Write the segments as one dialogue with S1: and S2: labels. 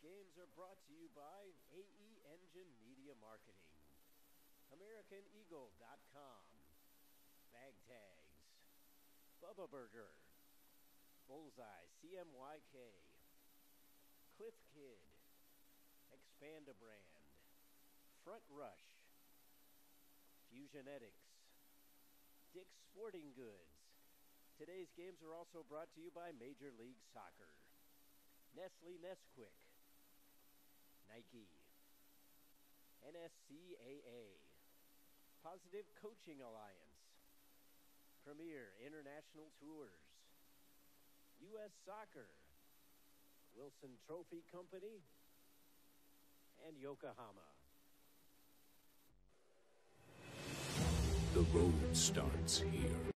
S1: games are brought to you by AE Engine Media Marketing, AmericanEagle.com, Bag Tags, Bubba Burger, Bullseye CMYK, Cliff Kid, Expanda Brand, Front Rush, Fusionetics, Dick's Sporting Goods. Today's games are also brought to you by Major League Soccer, Nestle Nesquik, Nike, NSCAA, Positive Coaching Alliance, Premier International Tours, US Soccer, Wilson Trophy Company, and Yokohama.
S2: The road starts here.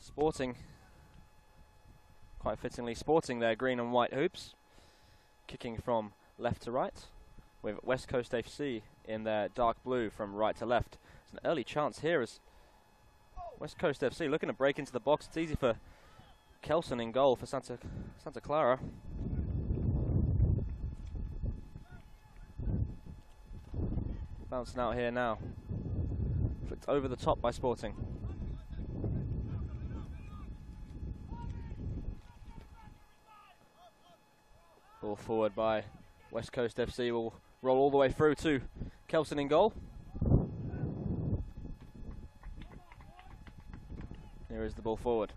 S3: Sporting, quite fittingly, sporting their green and white hoops, kicking from left to right, with West Coast FC in their dark blue from right to left. It's an early chance here as West Coast FC looking to break into the box. It's easy for Kelson in goal for Santa Clara. Bouncing out here now. Flicked over the top by Sporting. Ball forward by West Coast FC. Will roll all the way through to Kelson in goal. Here is the ball forward.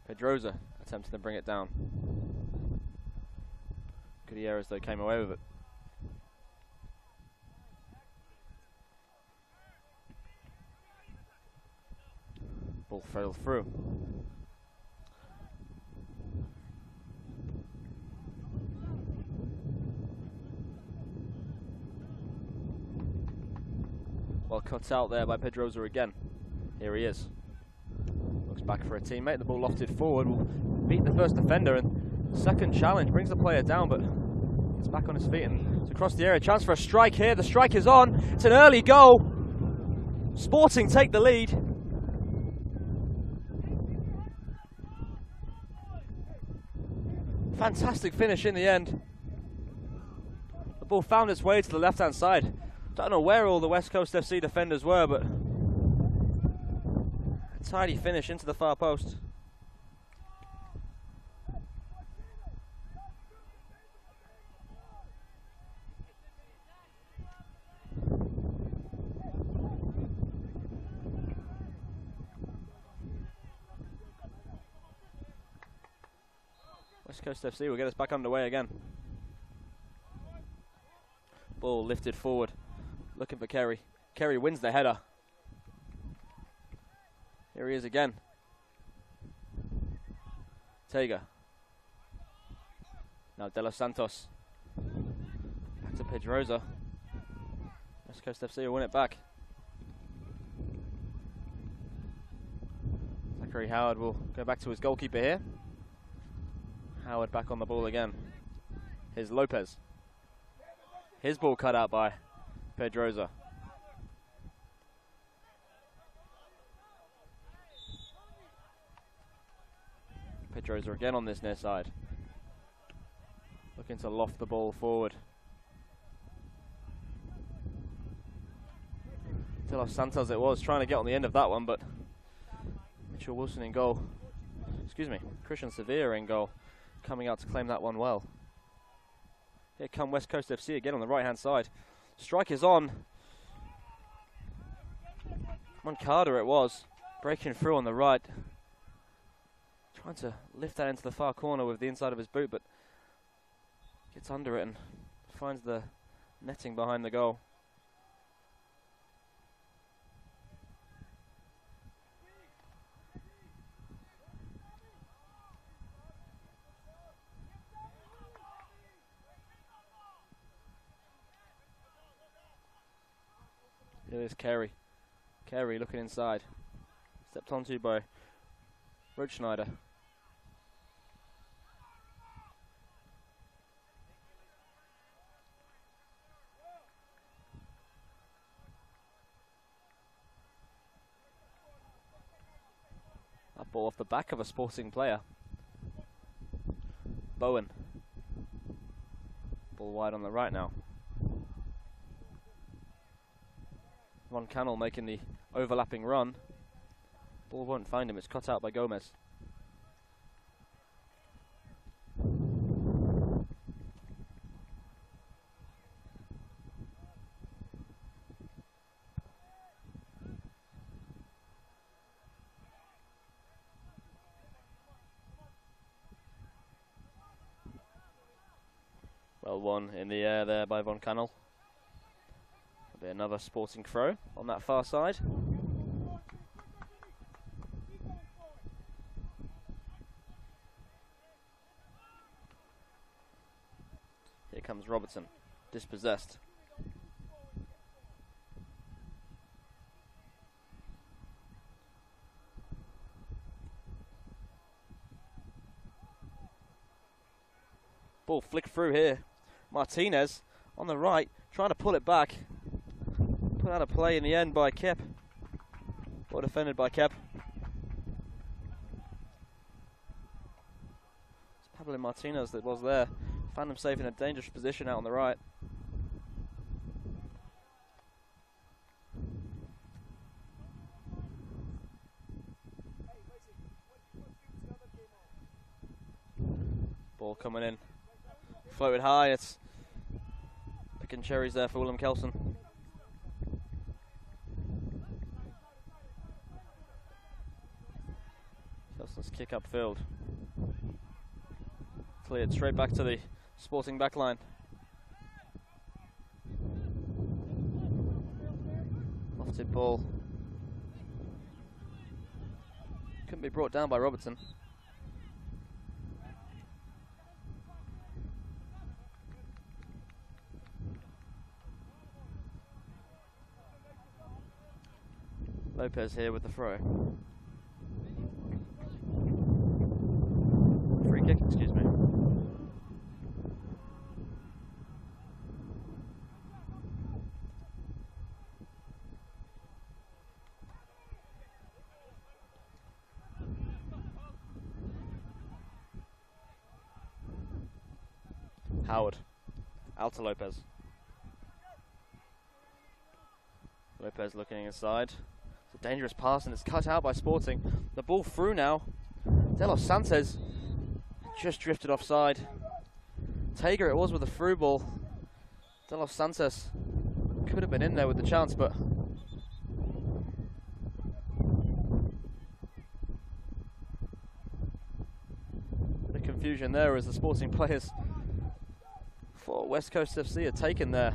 S3: Pedroza attempting to bring it down. Gutierrez though came away with it. Ball fell through. Well cut out there by Pedroza again. Here he is. Looks back for a teammate. The ball lofted forward. Will beat the first defender, and second challenge brings the player down, but gets back on his feet and it's across the area. Chance for a strike here. The strike is on. It's an early goal. Sporting take the lead. Fantastic finish in the end. The ball found its way to the left-hand side. Don't know where all the West Coast FC defenders were, but a tidy finish into the far post. West Coast FC will get us back underway again. Ball lifted forward. Looking for Kerry. Kerry wins the header. Here he is again. Tega. Now De Los Santos. Back to Pedroza. West Coast FC will win it back. Zachary Howard will go back to his goalkeeper here. Howard back on the ball again. Here's Lopez. His ball cut out by Pedroza. Pedroza again on this near side. Looking to loft the ball forward. De Los Santos it was, trying to get on the end of that one, but Mitchell Wilson in goal. Excuse me, Christian Sevilla in goal. Coming out to claim that one well. Here come West Coast FC again on the right hand side. Strike is on. Moncada it was. Breaking through on the right. Trying to lift that into the far corner with the inside of his boot, but gets under it and finds the netting behind the goal. Here is Carey. Carey looking inside. Stepped onto by Roach-Schneider. That ball off the back of a Sporting player. Bowen. Ball wide on the right now. Ron Cannell making the overlapping run. Ball won't find him, it's cut out by Gomez. Well won in the air there by Von Cannell. Be another Sporting throw on that far side. Here comes Robertson, dispossessed. Ball flicked through here. Martinez on the right, trying to pull it back. Put out a play in the end by Kep. Well defended by Kep. It's Pablo Martinez that was there. Found him safe in a dangerous position out on the right. Ball coming in. Floated high. It's picking cherries there for Willem Kelson. Kelson's kick upfield. Cleared straight back to the Sporting back line. Lofted ball. Couldn't be brought down by Robertson. Lopez here with the throw. Free kick, excuse me. Howard. Out to Lopez. Lopez looking inside. It's a dangerous pass and it's cut out by Sporting. The ball through now. De Los Santos just drifted offside. Tager it was with a through ball. De Los Santos could have been in there with the chance, but bit of confusion there as the Sporting players for West Coast FC had taken their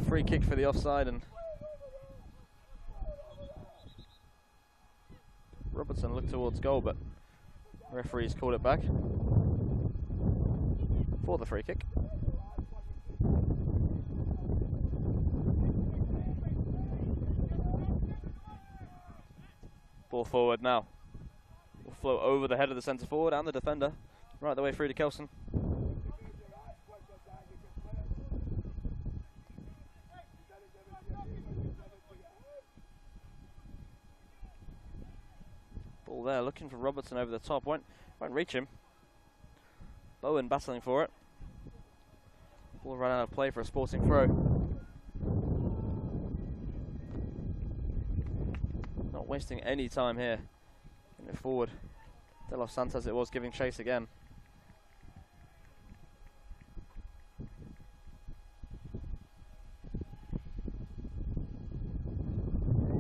S3: free kick for the offside, and Robertson looked towards goal, but referees called it back for the free kick. Ball forward now. Will float over the head of the centre forward and the defender, right the way through to Kelson. Ball there, looking for Robertson over the top. Won't reach him. Bowen battling for it. Ball ran out of play for a Sporting throw. Not wasting any time here. Getting it forward. De Los Santos it was, giving chase again.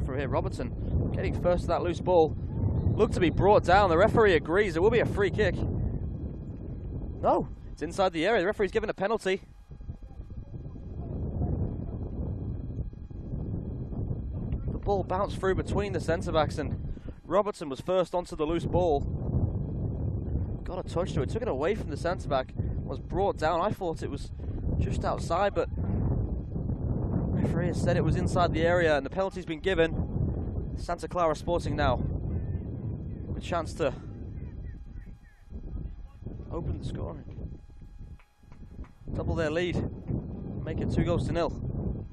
S3: Through here, Robertson getting first to that loose ball. Looked to be brought down. The referee agrees. It will be a free kick. No, it's inside the area. The referee's given a penalty. The ball bounced through between the centre-backs and Robertson was first onto the loose ball. Got a touch to it. Took it away from the centre-back. Was brought down. I thought it was just outside, but the referee has said it was inside the area and the penalty's been given. Santa Clara Sporting now a chance to open the scoring. Double their lead. Make it 2-0.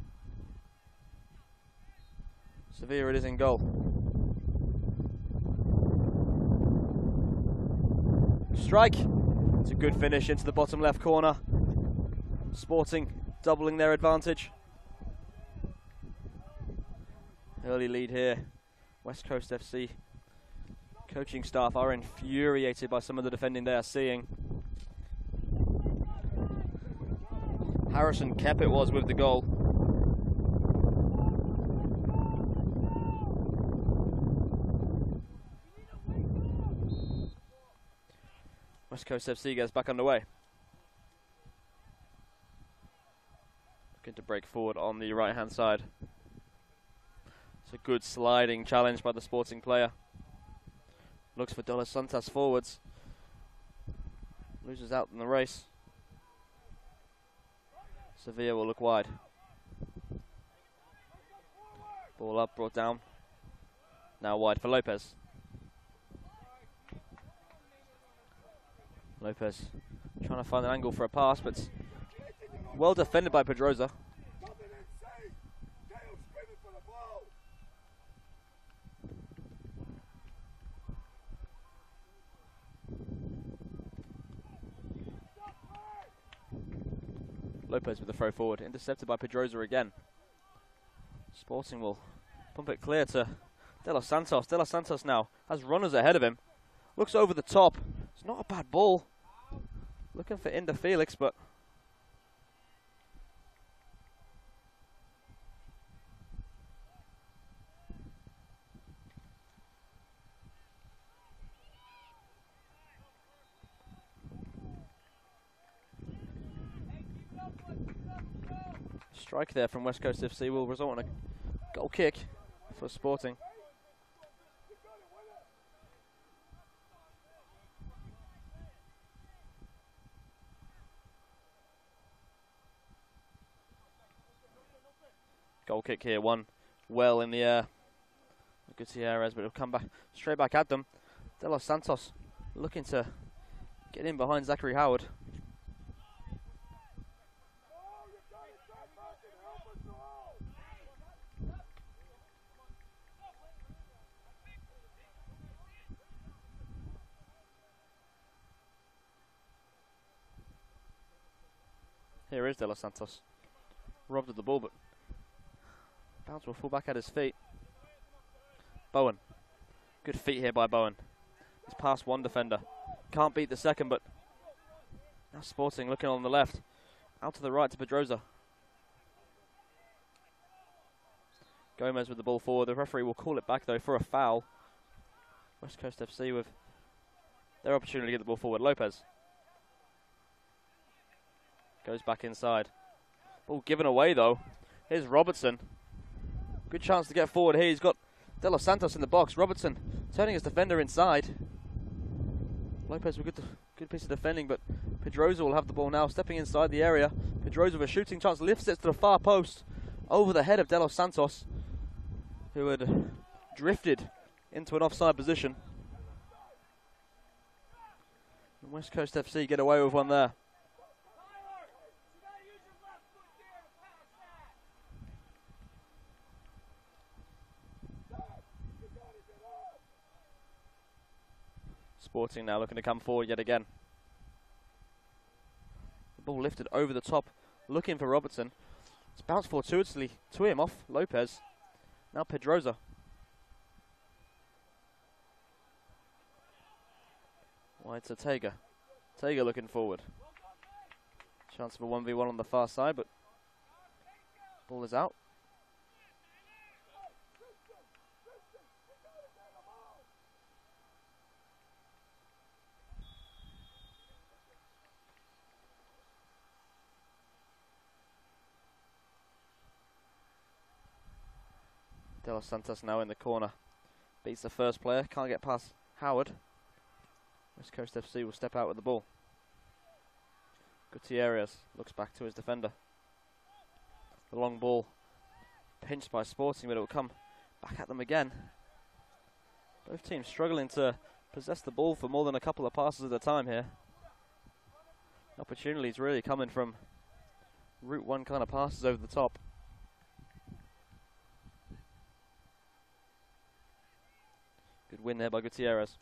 S3: Sevilla it is in goal. Strike. It's a good finish into the bottom left corner. Sporting doubling their advantage. Early lead here. West Coast FC coaching staff are infuriated by some of the defending they are seeing. Harrison Kep it was with the goal. West Coast FC gets back underway. Looking to break forward on the right hand side. It's a good sliding challenge by the Sporting player. Looks for De Los Santos forwards. Loses out in the race. Sevilla will look wide. Ball up, brought down. Now wide for Lopez. Lopez trying to find an angle for a pass, but well defended by Pedroza. Lopez with the throw forward, intercepted by Pedroza again. Sporting will pump it clear to De Los Santos. De Los Santos now has runners ahead of him. Looks over the top. It's not a bad ball. Looking for Inda Felix, but strike there from West Coast FC will result in a goal kick for Sporting. Goal kick here, one well in the air. Gutierrez, but it'll come back straight back at them. De Los Santos looking to get in behind Zachary Howard. Here is De Los Santos. Robbed of the ball, but bounce will fall back at his feet. Bowen. Good feet here by Bowen. He's past one defender. Can't beat the second, but now Sporting looking on the left. Out to the right to Pedroza. Gomez with the ball forward. The referee will call it back, though, for a foul. West Coast FC with their opportunity to get the ball forward. Lopez. Goes back inside. Ball given away, though. Here's Robertson. Good chance to get forward here. He's got De Los Santos in the box. Robertson turning his defender inside. Lopez with good piece of defending, but Pedroza will have the ball now, stepping inside the area. Pedroza with a shooting chance, lifts it to the far post, over the head of De Los Santos, who had drifted into an offside position. And West Coast FC get away with one there. Sporting now looking to come forward yet again. The ball lifted over the top, looking for Robertson. It's bounced fortuitously to him off Lopez. Now Pedroza. Wide to Tega. Tega looking forward. Chance of a 1v1 on the far side, but ball is out. De Los Santos now in the corner. Beats the first player. Can't get past Howard. West Coast FC will step out with the ball. Gutierrez looks back to his defender. The long ball pinched by Sporting, but it will come back at them again. Both teams struggling to possess the ball for more than a couple of passes at a time here. Opportunities really coming from Route 1 kind of passes over the top. Good win there by Gutierrez.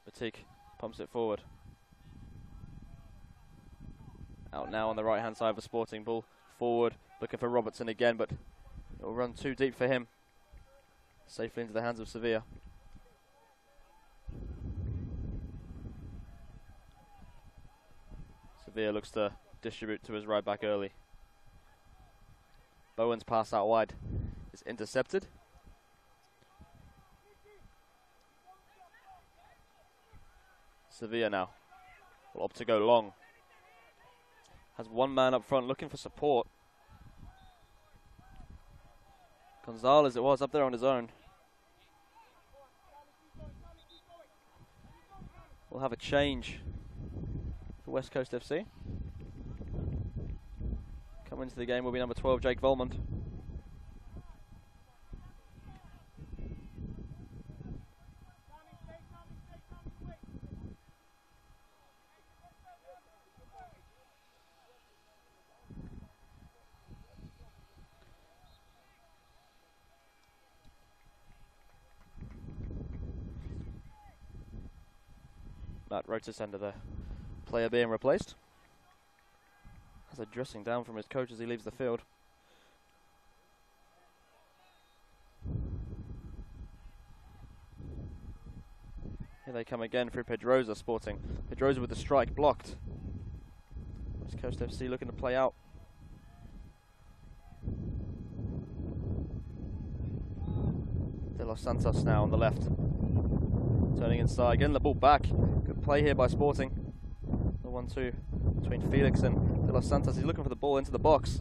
S3: Batik pumps it forward. Out now on the right hand side of a Sporting ball. Forward, looking for Robertson again, but it will run too deep for him. Safely into the hands of Sevilla. Sevilla looks to distribute to his right back early. Bowen's pass out wide is intercepted. Sevilla now will opt to go long. Has one man up front looking for support. Gonzalez it was up there on his own. We'll have a change for West Coast FC. Coming into the game will be number 12, Jake Volmond. Matt Rotisender, the player being replaced. Has a dressing down from his coach as he leaves the field. they come again through Pedroza. Sporting. Pedroza with the strike blocked. West Coast FC looking to play out. De Los Santos now on the left. Turning inside, getting the ball back. Good play here by Sporting. The 1-2 between Felix and De Los Santos. He's looking for the ball into the box.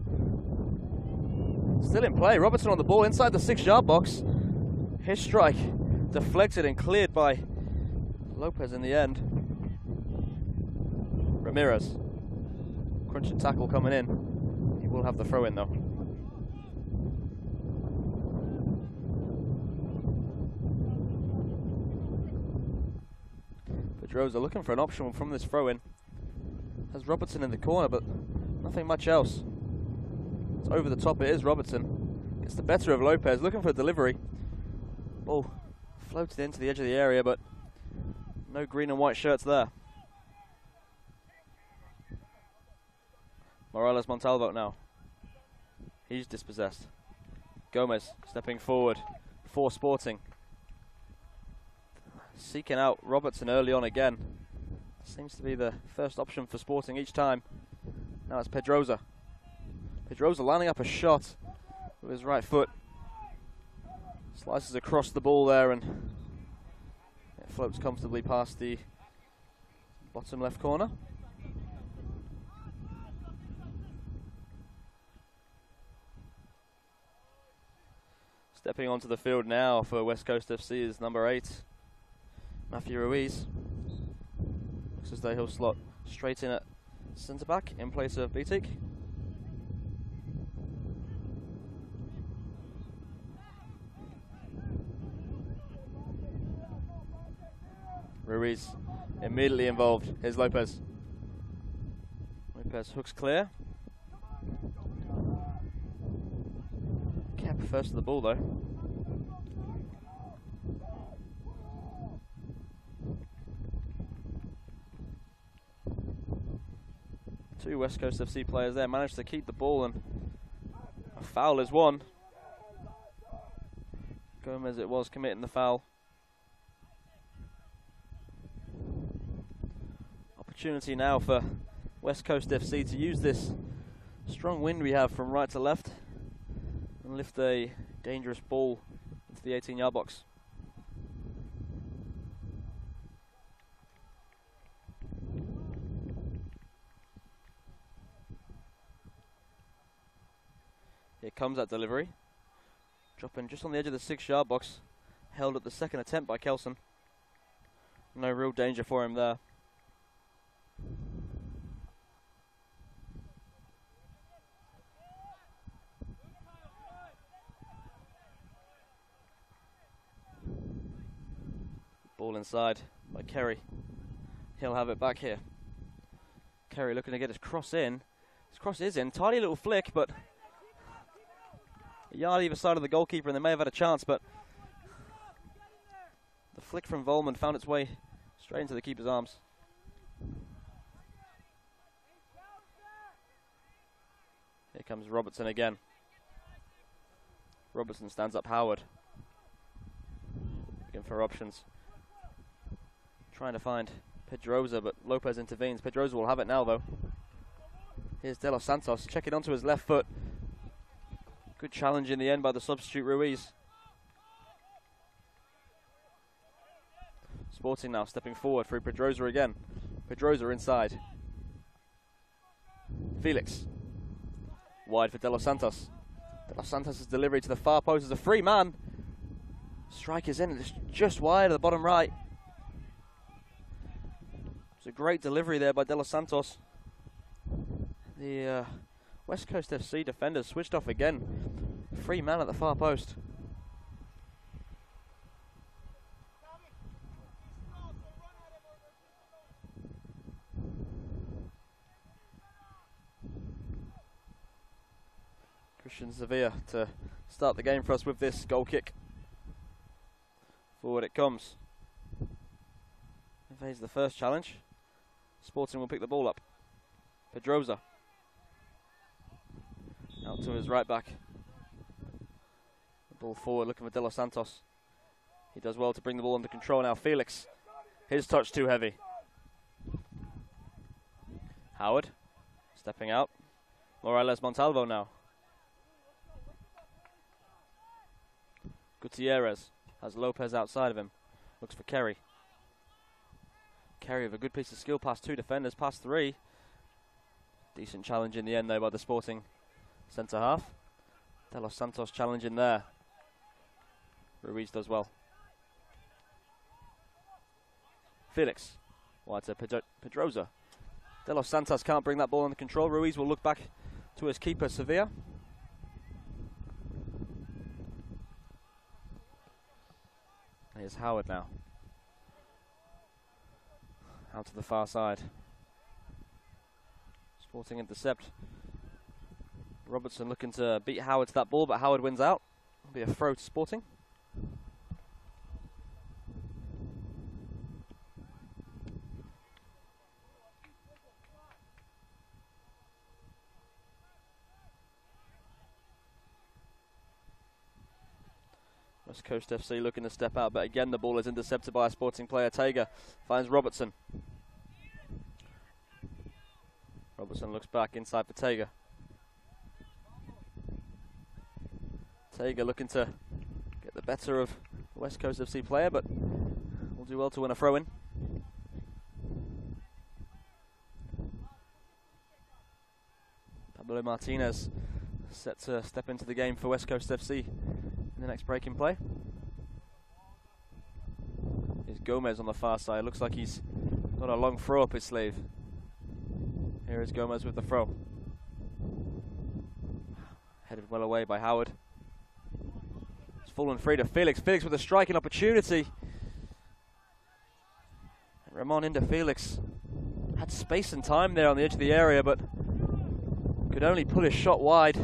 S3: Still in play. Robertson on the ball inside the 6-yard box. His strike deflected and cleared by Lopez in the end. Ramirez. Crunching tackle coming in. He will have the throw in though. Pedroza looking for an option from this throw in. Has Robertson in the corner, but nothing much else. It's over the top. It is Robertson. Gets the better of Lopez. Looking for a delivery. Ball floated into the edge of the area, but no green and white shirts there. Morales Montalvo now. He's dispossessed. Gomez stepping forward for Sporting. Seeking out Robertson early on again. Seems to be the first option for Sporting each time. Now it's Pedroza. Pedroza lining up a shot with his right foot. Slices across the ball there and it floats comfortably past the bottom left corner. Stepping onto the field now for West Coast FC is number 8, Matthew Ruiz. Looks as though he'll slot straight in at centre back in place of Bitik. Ruiz immediately involved. Here's Lopez. Lopez hooks clear. Kept first to the ball though. Two West Coast FC players there managed to keep the ball and a foul is won. Gomez it was committing the foul. Opportunity now for West Coast FC to use this strong wind we have from right to left and lift a dangerous ball into the 18-yard box. Here comes that delivery. Dropping just on the edge of the 6-yard box. Held at the second attempt by Kelson. No real danger for him there. Ball inside by Kerry. He'll have it back here. Kerry looking to get his cross in. His cross is in. Tiny little flick, but a yard either side of the goalkeeper, and they may have had a chance, but the flick from Volman found its way straight into the keeper's arms. Here comes Robertson again. Robertson stands up Howard. Looking for options. Trying to find Pedroza, but Lopez intervenes. Pedroza will have it now, though. Here's De Los Santos, checking onto his left foot. Good challenge in the end by the substitute Ruiz. Sporting now stepping forward through Pedroza again. Pedroza inside. Felix. Wide for De Los Santos. De Los Santos' delivery to the far post is a free man. Strike is in, it's just wide of the bottom right. It's a great delivery there by De Los Santos. The West Coast FC defenders switched off again. Free man at the far post. Christian Sevilla to start the game for us with this goal kick. Forward it comes. Evades the first challenge. Sporting will pick the ball up. Pedroza. Out to his right back. The ball forward looking for De Los Santos. He does well to bring the ball under control now. Felix His touch too heavy. Howard stepping out. Morales Montalvo now. Gutierrez has Lopez outside of him. Looks for Kerry. Kerry with a good piece of skill past 2 defenders, past 3. Decent challenge in the end though by the Sporting centre half. De Los Santos challenge in there. Ruiz does well. Felix. Wide to Pedroza. De Los Santos can't bring that ball under control. Ruiz will look back to his keeper, Sevilla. Here's Howard now. Out to the far side. Sporting intercept. Robertson looking to beat Howard to that ball, but Howard wins out. It'll be a throw to Sporting. West Coast FC looking to step out, but again the ball is intercepted by a Sporting player. Tega finds Robertson. Robertson looks back inside for Tega. Tega looking to get the better of the West Coast FC player, but will do well to win a throw-in. Pablo Martinez set to step into the game for West Coast FC in the next break in play. Here's Gomez on the far side. Looks like he's got a long throw up his sleeve. Here is Gomez with the throw. Headed well away by Howard. It's fallen free to Felix. Felix with a striking opportunity. Ramon into Felix. Had space and time there on the edge of the area, but could only pull his shot wide.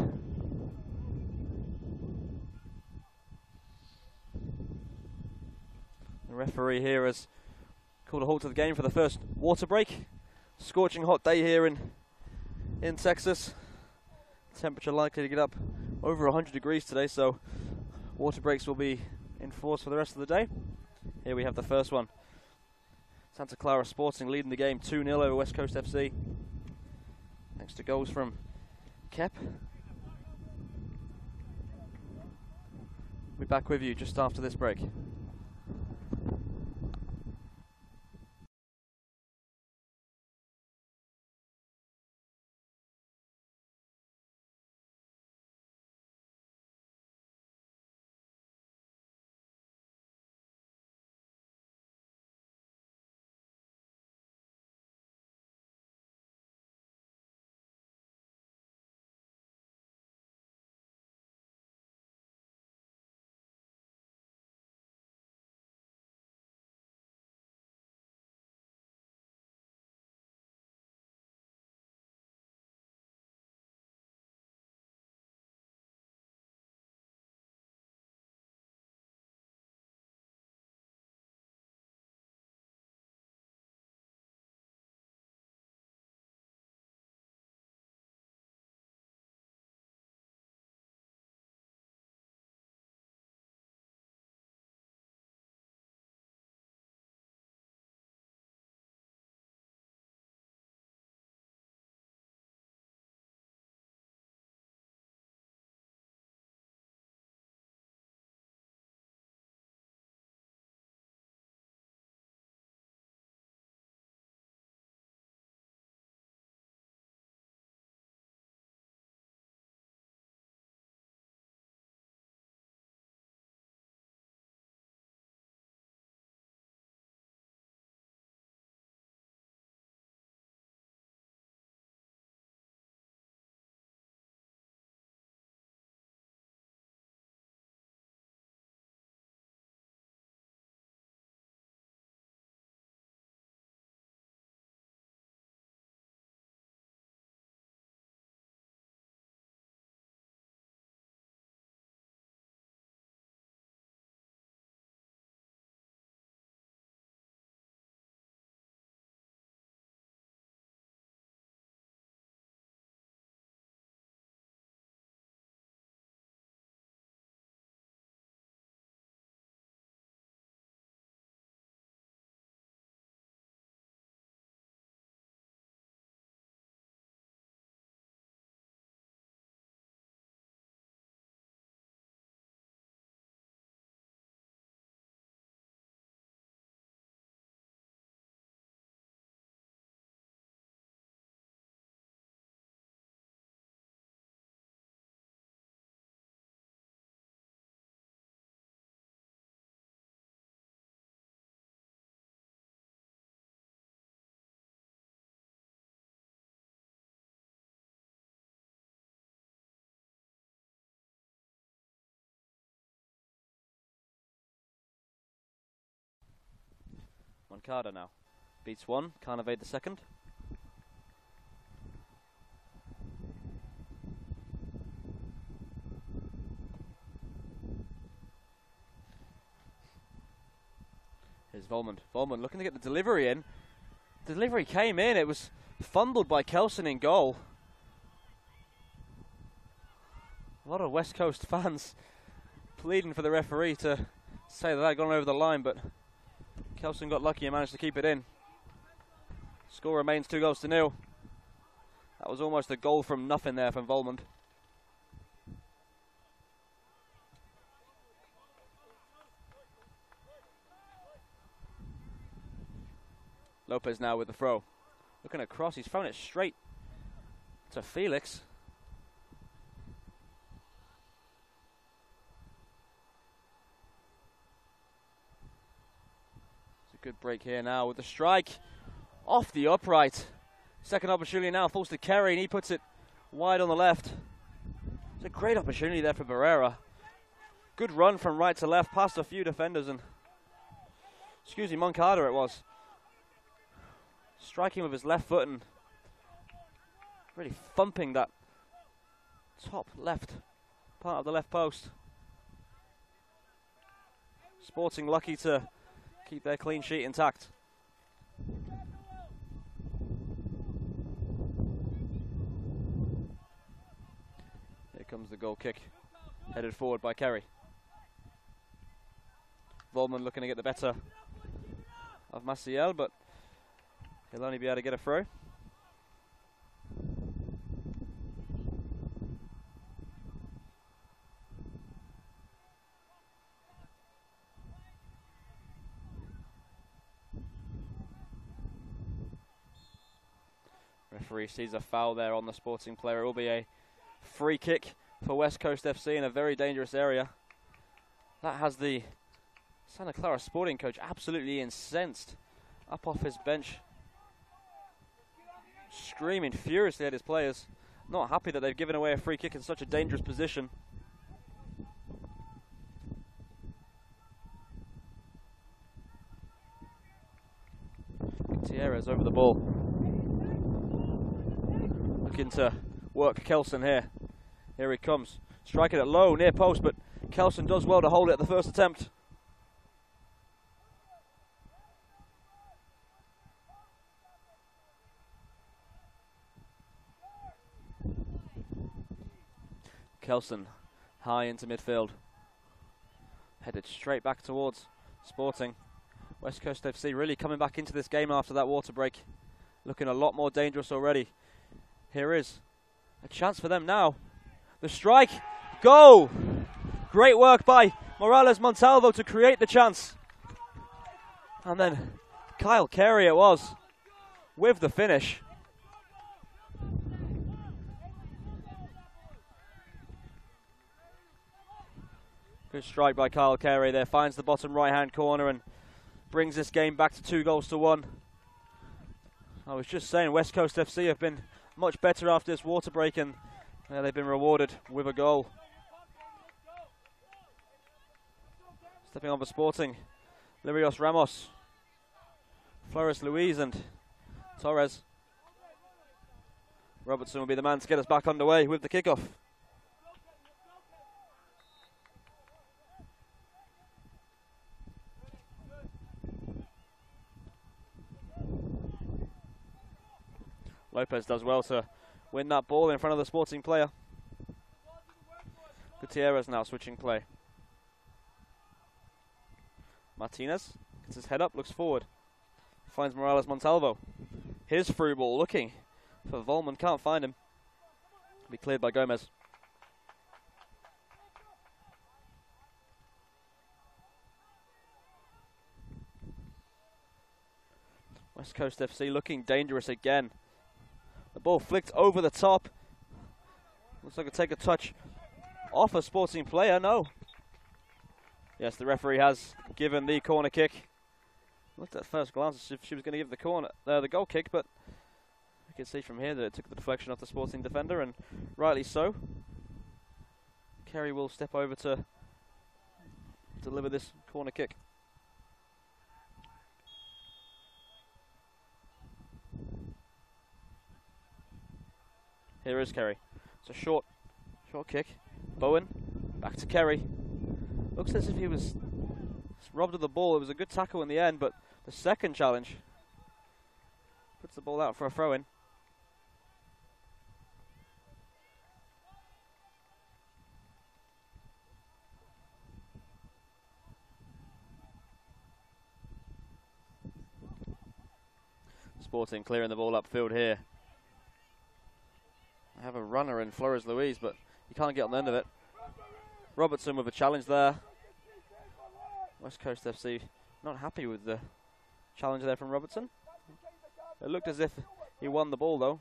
S3: The referee here has called a halt to the game for the first water break. Scorching hot day here in Texas. Temperature likely to get up over 100 degrees today, so water breaks will be in force for the rest of the day. Here we have the first one. Santa Clara Sporting leading the game 2-0 over West Coast FC. Thanks to goals from Kep. We'll be back with you just after this break. Moncada now beats one, can't evade the second. Here's Volmond. Volmond looking to get the delivery in. Delivery came in, it was fumbled by Kelson in goal. A lot of West Coast fans pleading for the referee to say that had gone over the line, but Kelson got lucky and managed to keep it in. Score remains 2-0. That was almost a goal from nothing there from Volmond. Lopez now with the throw. Looking across, he's thrown it straight to Felix. It's a good break here now with the strike off the upright. Second opportunity now falls to Kerry, and he puts it wide on the left. It's a great opportunity there for Barrera. Good run from right to left, past a few defenders, and Moncada it was. Striking with his left foot and really thumping that top left part of the left post. Sporting lucky to keep their clean sheet intact. Here comes the goal kick, headed forward by Kerry. Volmond looking to get the better of Maciel, but he'll only be able to get a throw. Referee sees a foul there on the Sporting player. It will be a free kick for West Coast FC in a very dangerous area. That has the Santa Clara Sporting coach absolutely incensed, up off his bench, screaming furiously at his players. Not happy that they've given away a free kick in such a dangerous position. Gutierrez over the ball. Looking to work Kelson here. Here he comes. Striking it low, near post, but Kelson does well to hold it at the first attempt. Kelson high into midfield. Headed straight back towards Sporting. West Coast FC really coming back into this game after that water break. Looking a lot more dangerous already. Here is a chance for them now. The strike. Goal! Great work by Morales Montalvo to create the chance. And then Kyle Carey it was with the finish. Good strike by Kyle Carey there. Finds the bottom right-hand corner and brings this game back to 2-1. I was just saying, West Coast FC have been much better after this water break, and they've been rewarded with a goal. Stepping on for Sporting, Lirios Ramos, Flores Luis and Torres. Robertson will be the man to get us back underway with the kickoff. Lopez does well to win that ball in front of the Sporting player. Gutierrez now switching play. Martinez gets his head up, looks forward. Finds Morales Montalvo. His through ball looking for Volmond, can't find him. Be cleared by Gomez. West Coast FC looking dangerous again. The ball flicked over the top. Looks like it'll take a touch off a Sporting player. No. Yes, the referee has given the corner kick. Looked at first glance as if she was going to give the goal kick, but you can see from here that it took the deflection off the Sporting defender, and rightly so. Kerry will step over to deliver this corner kick. Here is Kerry. It's a short kick. Bowen, back to Kerry. Looks as if he was robbed of the ball. It was a good tackle in the end, but the second challenge puts the ball out for a throw-in. Sporting clearing the ball upfield here. I have a runner in Flores Louise, but he can't get on the end of it. Robertson with a challenge there. West Coast FC not happy with the challenge there from Robertson. It looked as if he won the ball though.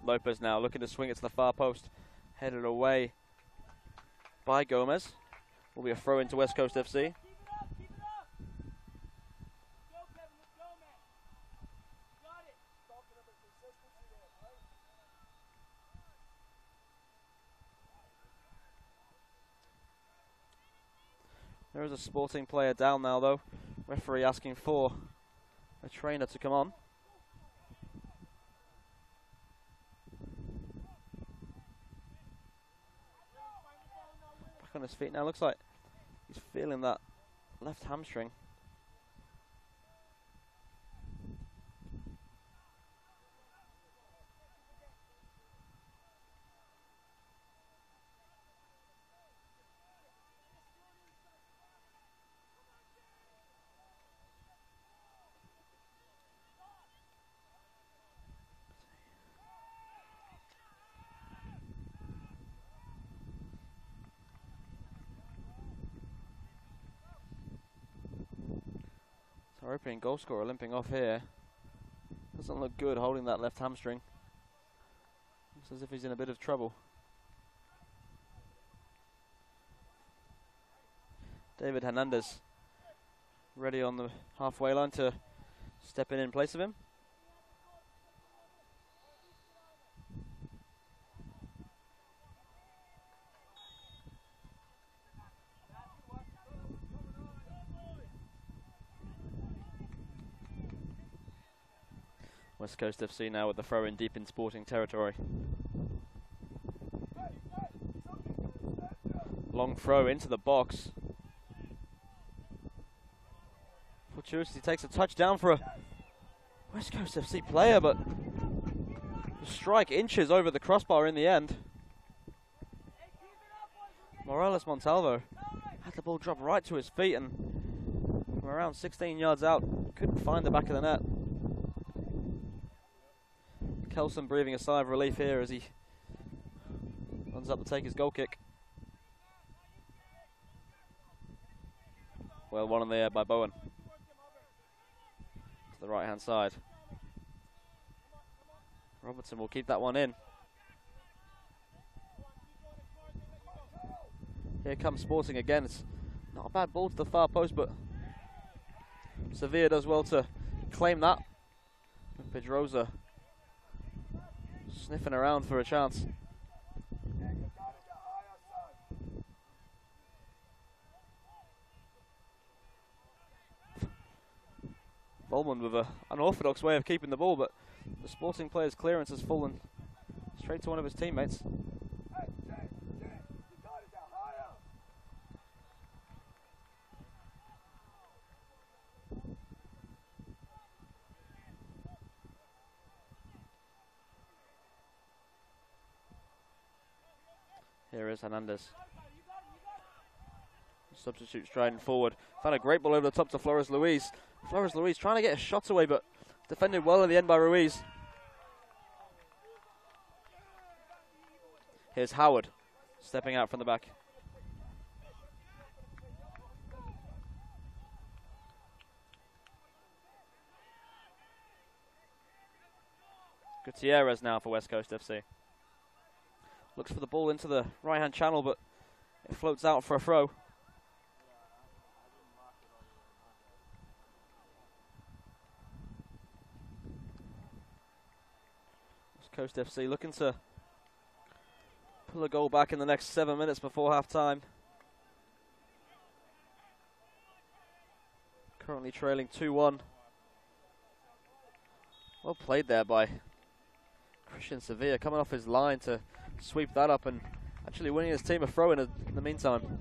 S3: Lopez now looking to swing it to the far post. Headed away by Gomez. Will be a throw into West Coast FC. There is a Sporting player down now though. Referee asking for a trainer to come on. Back on his feet now. Looks like he's feeling that left hamstring. Our opening goal scorer limping off here. Doesn't look good holding that left hamstring. Looks as if he's in a bit of trouble. David Hernandez ready on the halfway line to step in place of him. West Coast FC now with the throw in deep in Sporting territory. Long throw into the box. Fortuity takes a touchdown for a West Coast FC player, but the strike inches over the crossbar in the end. Morales Montalvo had the ball drop right to his feet and from around 16 yards out couldn't find the back of the net. Kelson breathing a sigh of relief here as he runs up to take his goal kick. Well, one in the air by Bowen. To the right hand side. Robertson will keep that one in. Here comes Sporting again. It's not a bad ball to the far post, but Sevilla does well to claim that. Pedrosa sniffing around for a chance. Volman with an unorthodox way of keeping the ball, but the Sporting player's clearance has fallen straight to one of his teammates. Here is Hernandez. Substitute striding forward. Found a great ball over the top to Flores Louise. Flores Louise trying to get a shot away, but defended well in the end by Ruiz. Here's Howard stepping out from the back. Gutierrez now for West Coast FC. Looks for the ball into the right-hand channel, but it floats out for a throw. West Coast FC looking to pull a goal back in the next 7 minutes before half-time. Currently trailing 2-1. Well played there by Christian Sevilla, coming off his line to sweep that up and actually winning his team a throw in the meantime.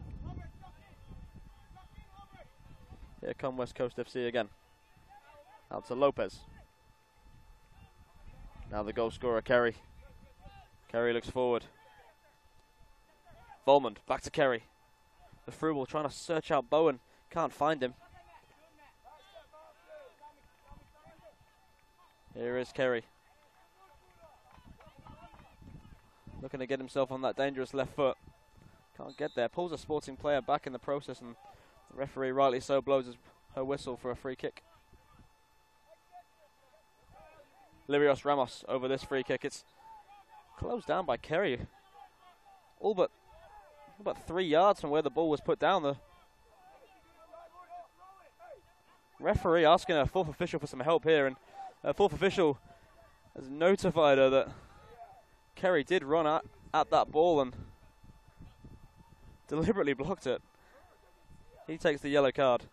S3: Here come West Coast FC again. Out to Lopez. Now the goal scorer, Kerry. Kerry looks forward. Volmond, back to Kerry. The through ball trying to search out Bowen. Can't find him. Here is Kerry. Looking to get himself on that dangerous left foot. Can't get there. Pulls a Sporting player back in the process, and the referee, rightly so, blows her whistle for a free kick. Lirios Ramos over this free kick. It's closed down by Kerry. All but 3 yards from where the ball was put down. The referee asking a fourth official for some help here, and a fourth official has notified her that Kerry did run at that ball and deliberately blocked it. He takes the yellow card.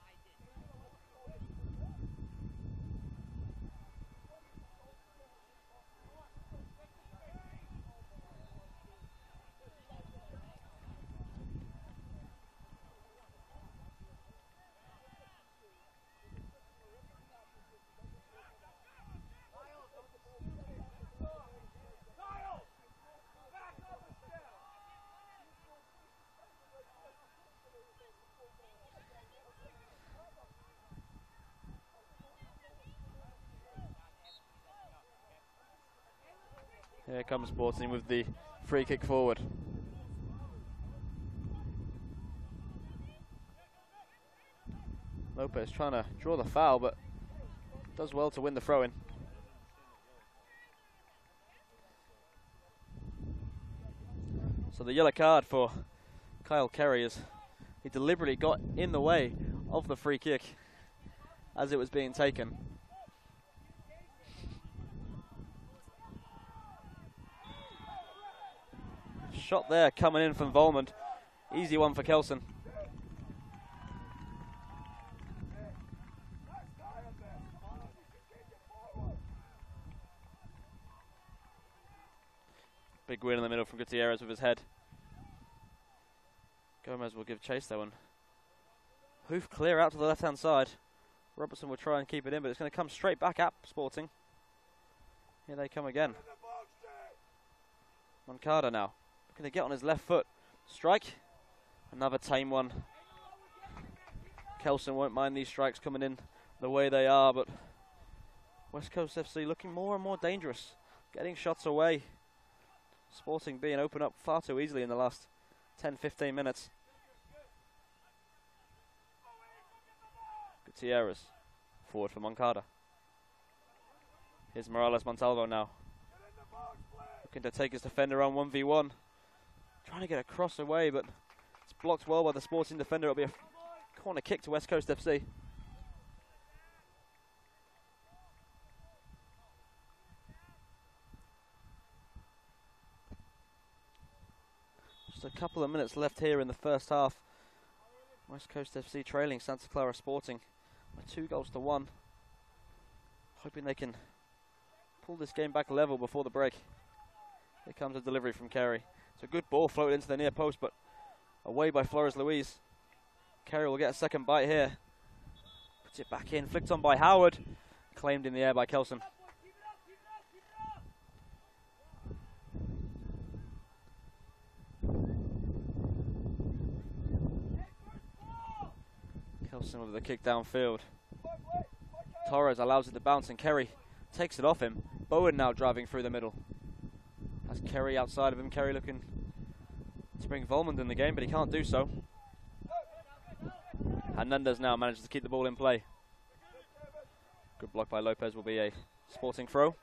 S3: Here comes Sporting with the free kick forward. Lopez trying to draw the foul, but does well to win the throw-in. So the yellow card for Kyle Kerry is he deliberately got in the way of the free kick as it was being taken. Shot there coming in from Volmond. Easy one for Kelson. Big win in the middle from Gutierrez with his head. Gomez will give chase though and hoof clear out to the left-hand side. Robertson will try and keep it in, but it's going to come straight back at Sporting. Here they come again. Moncada now. Looking to get on his left foot. Strike. Another tame one. Kelson won't mind these strikes coming in the way they are, but West Coast FC looking more and more dangerous. Getting shots away. Sporting being opened up far too easily in the last 10-15 minutes. Gutierrez. Forward for Moncada. Here's Morales Montalvo now. Looking to take his defender on 1v1. Trying to get a cross away, but it's blocked well by the Sporting defender. It'll be a corner kick to West Coast FC. Just a couple of minutes left here in the first half. West Coast FC trailing Santa Clara Sporting by 2-1. Hoping they can pull this game back level before the break. Here comes a delivery from Kerry. It's a good ball floated into the near post, but away by Flores Luis. Kerry will get a second bite here. Puts it back in, flicked on by Howard. Claimed in the air by Kelson. Kelson with the kick downfield. Torres allows it to bounce and Kerry takes it off him. Bowen now driving through the middle. Has Kerry outside of him. Kerry looking to bring Volmond in the game, but he can't do so. Hernandez now manages to keep the ball in play. Good block by Lopez will be a Sporting throw.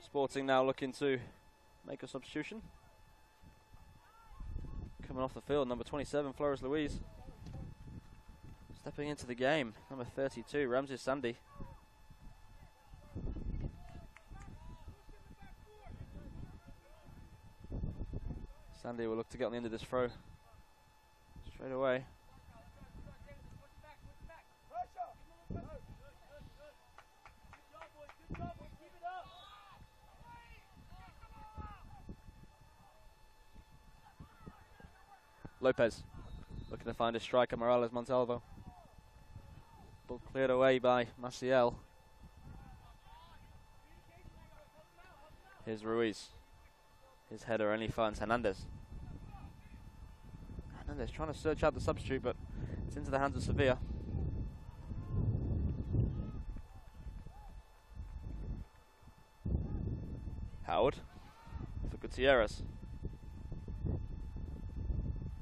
S3: Sporting now looking to make a substitution. Coming off the field, number 27, Flores Luis. Stepping into the game, number 32, Ramses Sandy. Sandy will look to get on the end of this throw. straight away. Lopez looking to find a striker, Morales Montalvo. Ball cleared away by Maciel. Here's Ruiz. His header only finds Hernandez. Hernandez trying to search out the substitute, but it's into the hands of Sevilla. Howard for Gutierrez.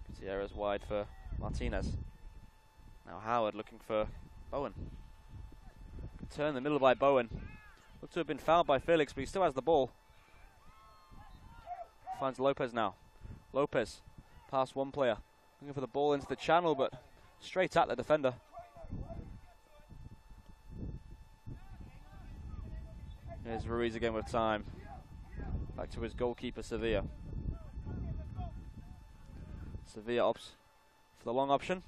S3: Gutierrez wide for Martinez. Now Howard looking for Bowen. Good turn in the middle by Bowen. Looked to have been fouled by Felix, but he still has the ball. Finds Lopez now. Lopez past one player. Looking for the ball into the channel, but straight at the defender. Here's Ruiz again with time. Back to his goalkeeper, Sevilla. Sevilla opts for the long option.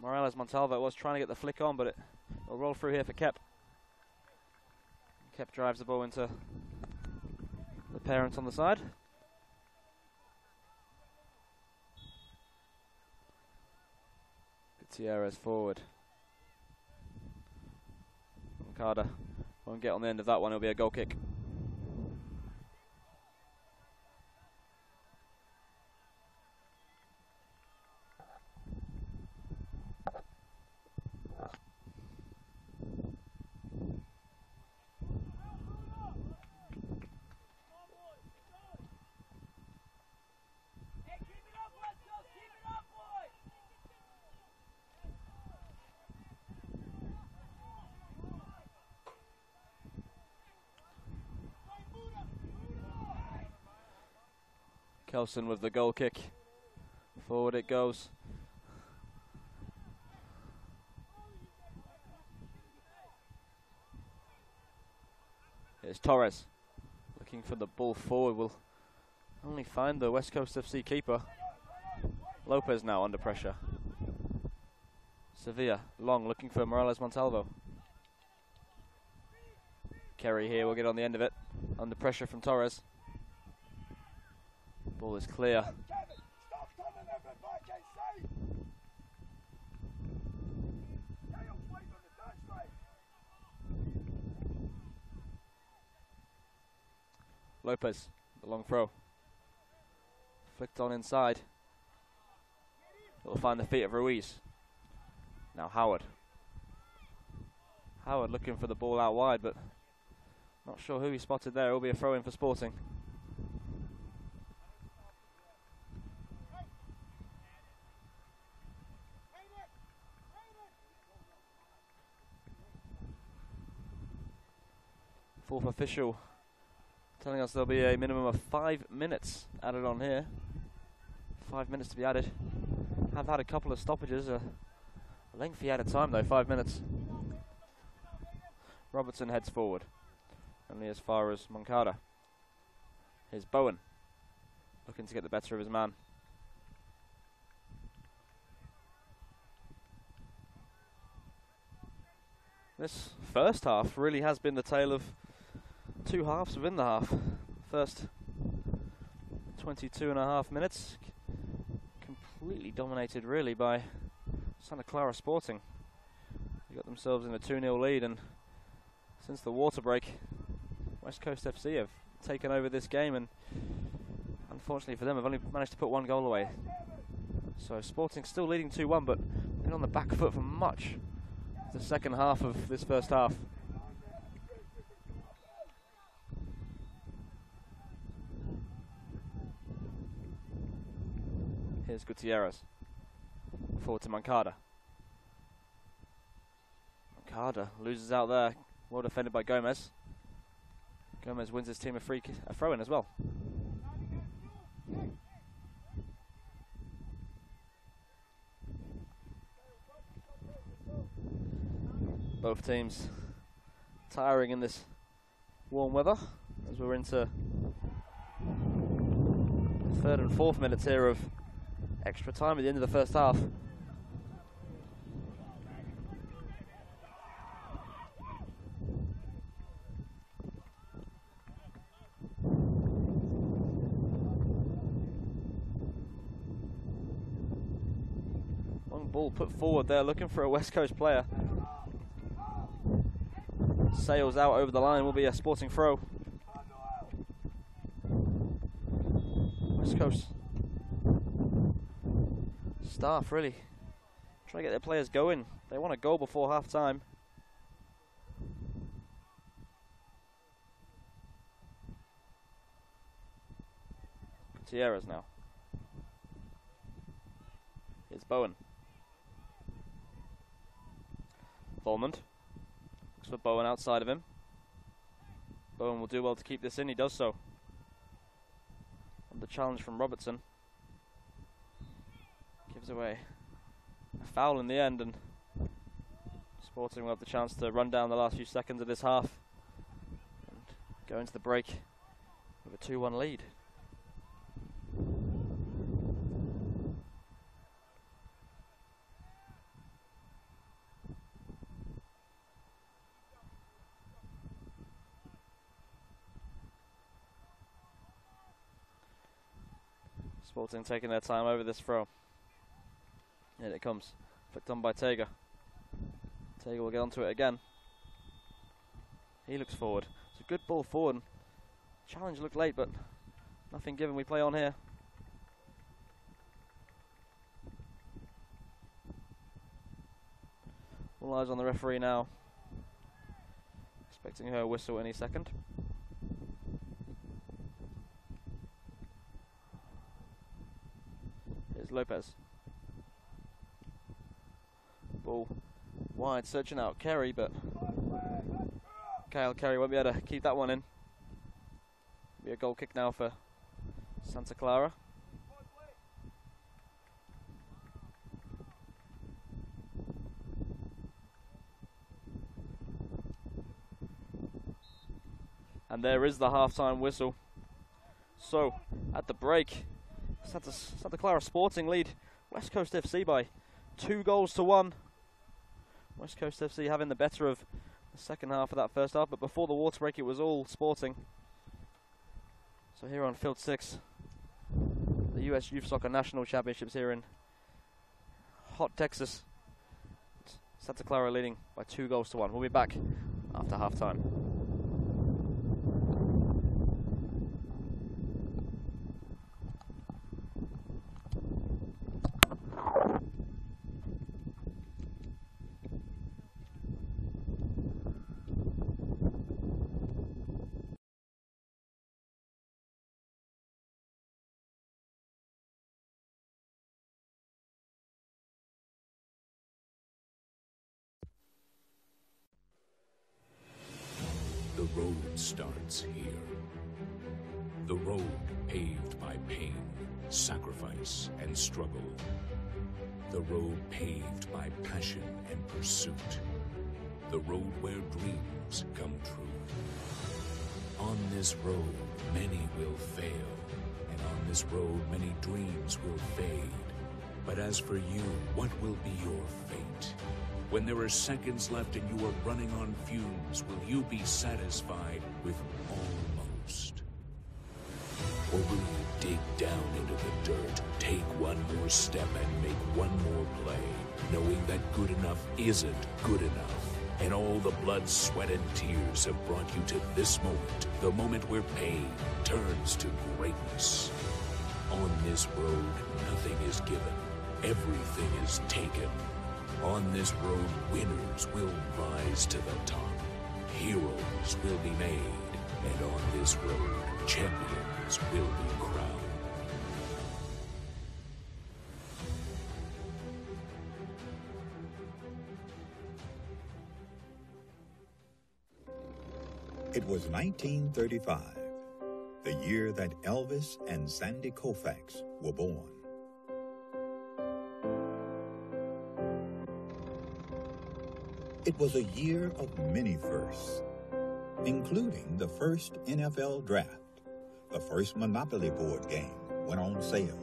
S3: Morales Montalvo was trying to get the flick on, but it'll roll through here for Kep. Kep drives the ball into the parents on the side. Gutierrez forward. Moncada won't get on the end of that one, it'll be a goal kick. Kelson with the goal kick. Forward it goes. Here's Torres. Looking for the ball forward. Will only find the West Coast FC keeper. Lopez now under pressure. Sevilla, long, looking for Morales Montalvo. Kerry here will get on the end of it. Under pressure from Torres. Ball is clear. Lopez, the long throw. Flicked on inside. It'll find the feet of Ruiz. Now Howard. Howard looking for the ball out wide, but not sure who he spotted there. It'll be a throw in for Sporting. Fourth official telling us there'll be a minimum of 5 minutes added on here. 5 minutes to be added. Have had a couple of stoppages. A lengthy added time though, 5 minutes. Robertson heads forward. Only as far as Moncada. Here's Bowen. Looking to get the better of his man. This first half really has been the tale of two halves within the half. First 22.5 minutes completely dominated really by Santa Clara Sporting. They got themselves in a 2-0 lead, and since the water break West Coast FC have taken over this game, and unfortunately for them have only managed to put one goal away. So Sporting still leading 2-1, but been on the back foot for much of the second half of this first half. Here's Gutierrez. Forward to Moncada. Moncada loses out there. Well defended by Gomez. Gomez wins his team a throw-in as well. Both teams tiring in this warm weather as we're into Third and fourth minutes here of extra time at the end of the first half. Long ball put forward there, looking for a West Coast player. Sails out over the line, will be a sporting throw. West Coast staff really trying to get their players going. They want a goal before half time. Gutierrez now. Here's Bowen. Volmond. Looks for Bowen outside of him. Bowen will do well to keep this in, he does so. And the challenge from Robertson. Gives away a foul in the end, and Sporting will have the chance to run down the last few seconds of this half and go into the break with a 2-1 lead. Sporting taking their time over this throw. And it comes. Flicked on by Tager. Tager will get onto it again. He looks forward. It's a good ball forward. Challenge looked late, but nothing given. We play on here. All eyes on the referee now. Expecting her whistle any second. Here's Lopez. Ball wide, searching out Kerry, but Kyle Kerry won't be able to keep that one in. Be a goal kick now for Santa Clara. And there is the half-time whistle. So, at the break, Santa Clara Sporting lead West Coast FC by 2-1. West Coast FC having the better of the second half of that first half, but before the water break it was all Sporting. So here on Field 6, the US Youth Soccer National Championships here in hot Texas. Santa Clara leading by 2-1. We'll be back after half time.
S2: The road starts here. The road paved by pain, sacrifice, and struggle. The road paved by passion and pursuit. The road where dreams come true. On this road, many will fail, and on this road, many dreams will fade. But as for you, what will be your fate? When there are seconds left and you are running on fumes, will you be satisfied with almost? Or will you dig down into the dirt, take one more step and make one more play, knowing that good enough isn't good enough? And all the blood, sweat, and tears have brought you to this moment, the moment where pain turns to greatness. On this road, nothing is given. Everything is taken. On this road, winners will rise to the top. Heroes will be made. And on this road, champions will be crowned.
S4: It was 1935, the year that Elvis and Sandy Koufax were born. It was a year of many firsts, including the first NFL draft, the first Monopoly board game went on sale,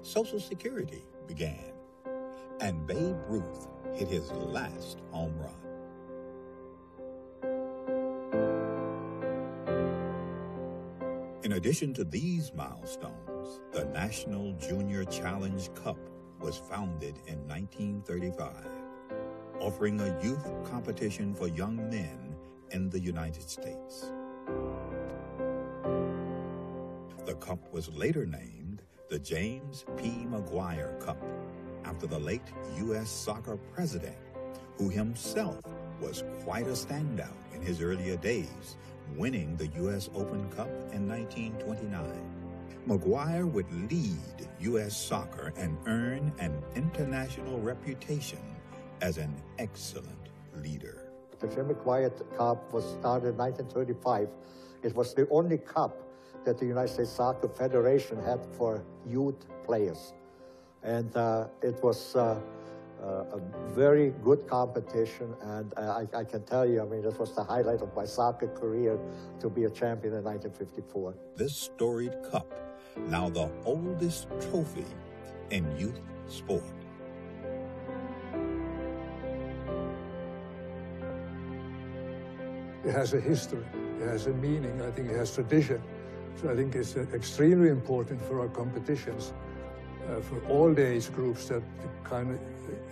S4: Social Security began, and Babe Ruth hit his last home run. In addition to these milestones, the National Junior Challenge Cup was founded in 1935, offering a youth competition for young men in the United States. The cup was later named the James P. McGuire Cup, after the late U.S. soccer president, who himself was quite a standout in his earlier days, winning the U.S. Open Cup in 1929. McGuire would lead U.S. soccer and earn an international reputation as an excellent leader.
S5: The Jim McGuire Cup was started in 1935. It was the only cup that the United States Soccer Federation had for youth players. And it was a very good competition, and I can tell you, I mean, it was the highlight of my soccer career to be a champion in 1954.
S4: This storied cup, now the oldest trophy in youth sport.
S6: It has a history, it has a meaning, I think it has tradition. So I think it's extremely important for our competitions, for all the age groups that kind of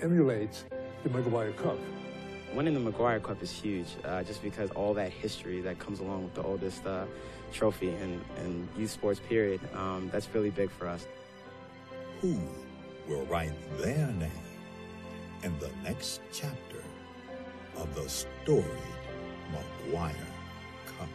S6: emulate the McGuire Cup.
S7: Winning the McGuire Cup is huge, just because all that history that comes along with the oldest trophy in youth sports period, that's really big for us.
S4: Who will write their name in the next chapter of the storied McGuire Cup?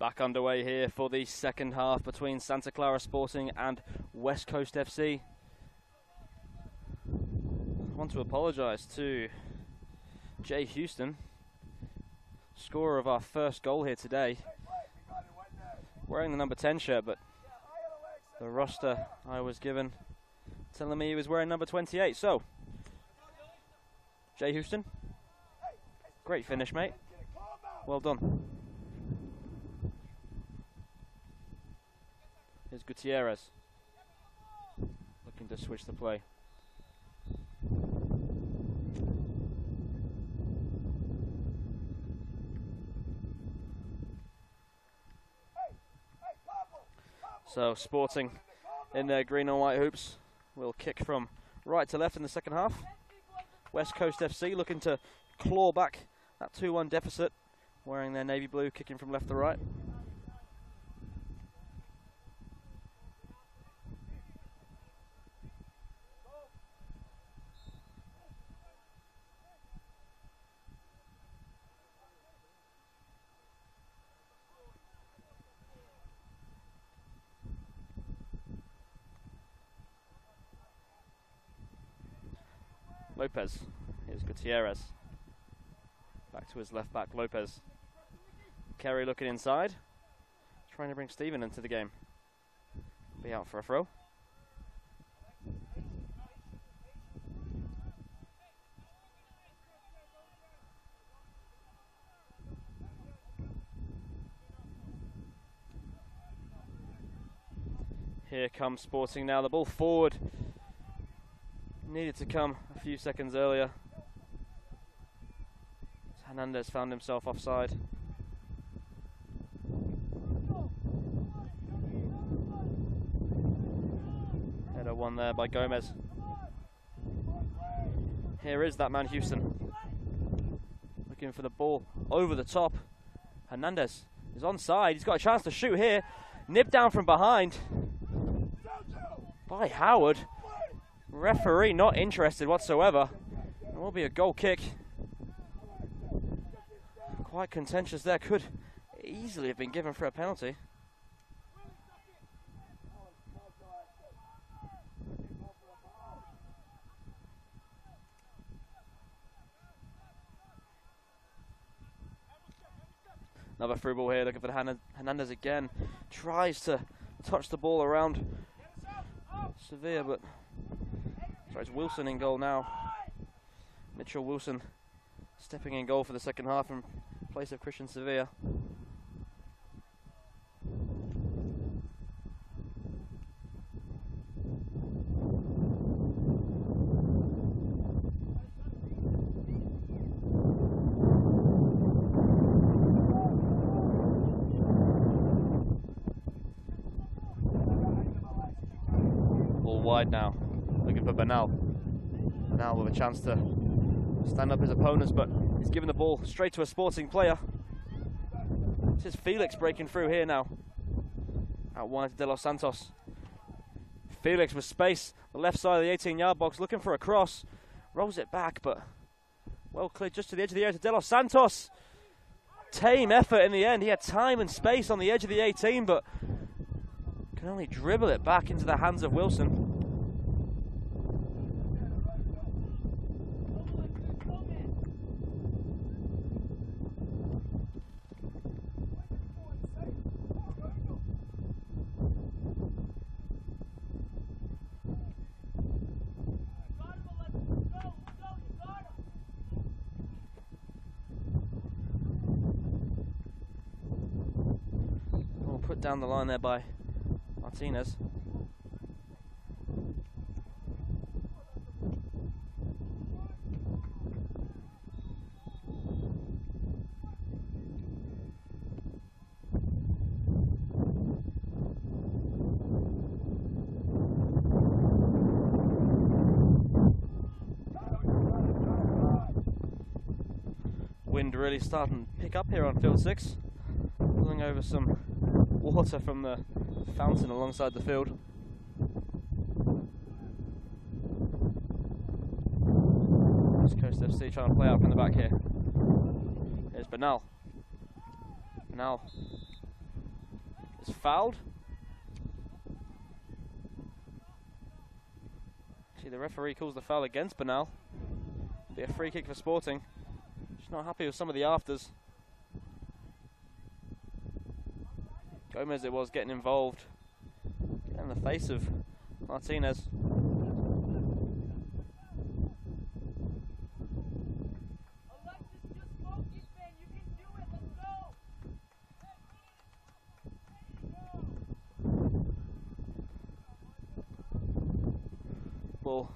S3: Back underway here for the second half between Santa Clara Sporting and West Coast FC. I want to apologise to Jay Houston, scorer of our first goal here today, wearing the number 10 shirt, but the roster I was given telling me he was wearing number 28. So, Jay Houston, great finish, mate. Well done. Here's Gutierrez, looking to switch the play. So Sporting in their green and white hoops will kick from right to left in the second half. West Coast FC looking to claw back that 2-1 deficit, wearing their navy blue, kicking from left to right. Lopez, here's Gutierrez, back to his left back, Lopez. Kerry looking inside, trying to bring Stephen into the game. Be out for a throw. Here comes Sporting now, the ball forward. Needed to come a few seconds earlier. Hernandez found himself offside. Header won there by Gomez. Here is that man Houston, looking for the ball over the top. Hernandez is onside. He's got a chance to shoot here. Nipped down from behind by Howard. Referee not interested whatsoever. It will be a goal kick. Quite contentious there. Could easily have been given for a penalty. Another through ball here, looking for Hernandez again. Tries to touch the ball around Sevilla, but it's Wilson in goal now. Mitchell Wilson stepping in goal for the second half in place of Christian Sevilla. Ball wide now. Looking for Bernal. Bernal with a chance to stand up his opponents, but he's given the ball straight to a Sporting player. This is Felix breaking through here now. Out wide to De Los Santos. Felix with space, the left side of the 18-yard box, looking for a cross. Rolls it back, but well cleared just to the edge of the area to De Los Santos. Tame effort in the end. He had time and space on the edge of the 18, but can only dribble it back into the hands of Wilson. Put down the line there by Martinez. Wind really starting to pick up here on field 6, pulling over some water from the fountain alongside the field. West Coast FC trying to play out from the back here. Here's Bernal. Bernal is fouled. See, the referee calls the foul against Bernal. Be a free kick for Sporting. Just not happy with some of the afters. Gomez it was getting involved. Getting in the face of Martinez. Ball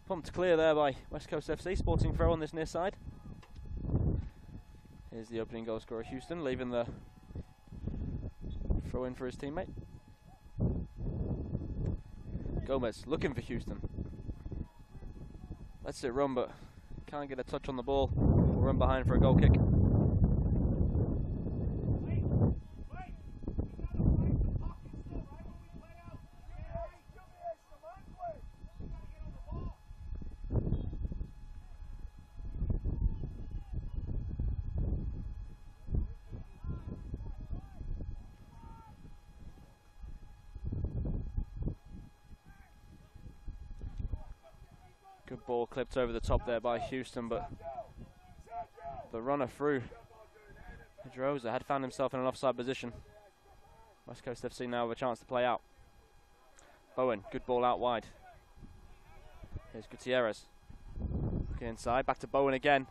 S3: pumped clear there by West Coast FC. Sporting throw on this near side. Here's the opening goal scorer Houston, leaving the throw in for his teammate. Gomez looking for Houston. Lets it run, but can't get a touch on the ball. We'll run behind for a goal kick. Good ball clipped over the top there by Houston, but the runner through Pedroza had found himself in an offside position. West Coast FC now have a chance to play out. Bowen, good ball out wide. Here's Gutierrez. Looking inside, back to Bowen again.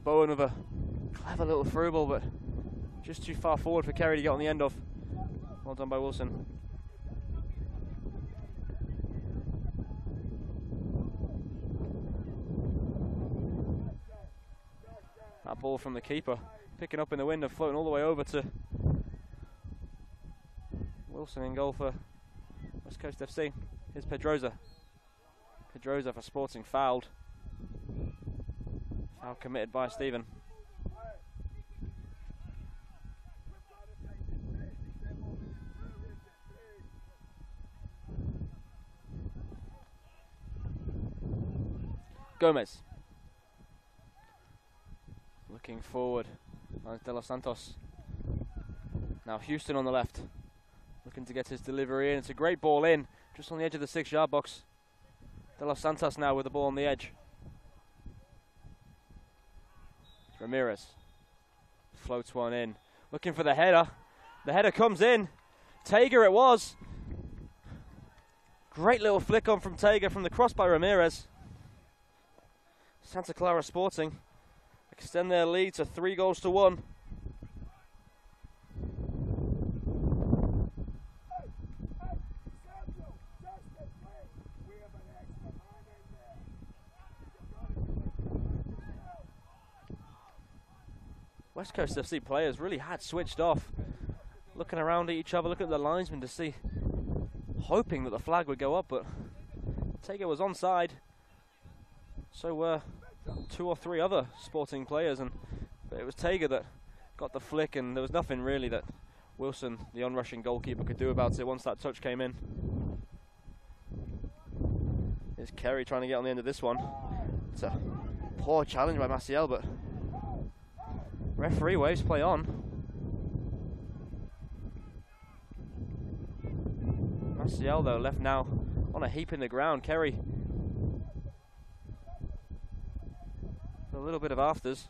S3: Bowen with a clever little through ball, but just too far forward for Kerry to get on the end of. Well done by Wilson. That ball from the keeper, picking up in the wind and floating all the way over to Wilson in goal for West Coast FC. Here's Pedroza. Pedroza for Sporting, fouled. Foul committed by Stephen. Gomez. Looking forward, finds De Los Santos. Now Houston on the left, looking to get his delivery in. It's a great ball in, just on the edge of the 6-yard box. De Los Santos now with the ball on the edge. Ramirez floats one in, looking for the header. The header comes in. Tager it was. Great little flick on from Tager from the cross by Ramirez. Santa Clara Sporting extend their lead to 3-1. West Coast FC players really had switched off, looking around at each other, looking at the linesman to see, hoping that the flag would go up, but Tager was onside. So were 2 or 3 other Sporting players, but it was Tager that got the flick, and there was nothing really that Wilson, the on-rushing goalkeeper, could do about it once that touch came in. Here's Kerry trying to get on the end of this one. It's a poor challenge by Maciel, but referee waves play on. Maciel though left now on a heap in the ground. Kerry a little bit of afters.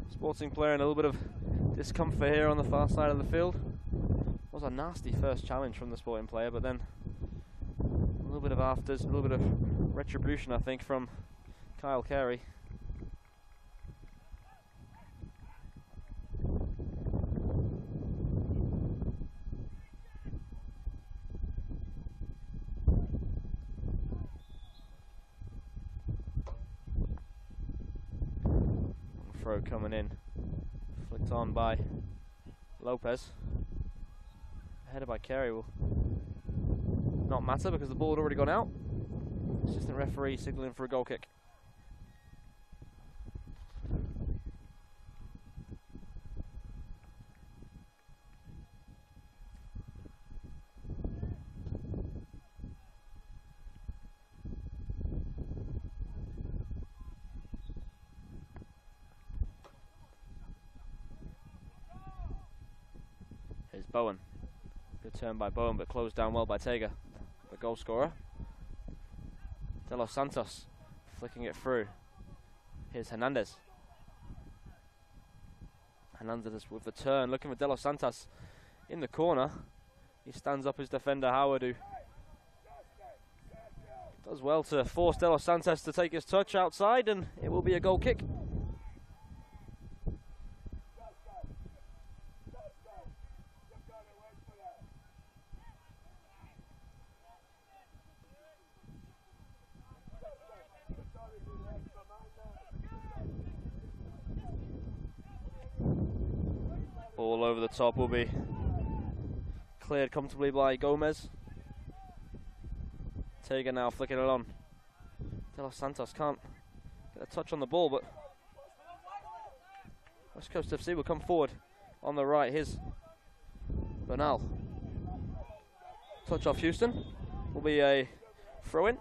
S3: Sporting player in a little bit of discomfort here on the far side of the field. Was a nasty first challenge from the Sporting player, but then a little bit of afters, a little bit of retribution, I think, from Kyle Carey. Throw coming in, flicked on by Lopez. Headed by Carey will not matter because the ball had already gone out. Assistant referee signalling for a goal kick. Here's Bowen. Good turn by Bowen, but closed down well by Tega, the goal scorer. De Los Santos flicking it through. Here's Hernandez. Hernandez with the turn, looking for De Los Santos in the corner. He stands up his defender Howard, who does well to force De Los Santos to take his touch outside, and it will be a goal kick. Ball over the top will be cleared comfortably by Gomez. Tega now flicking it on. De Los Santos can't get a touch on the ball, but West Coast FC will come forward on the right. Here's Bernal. Touch off Houston. Will be a throw-in.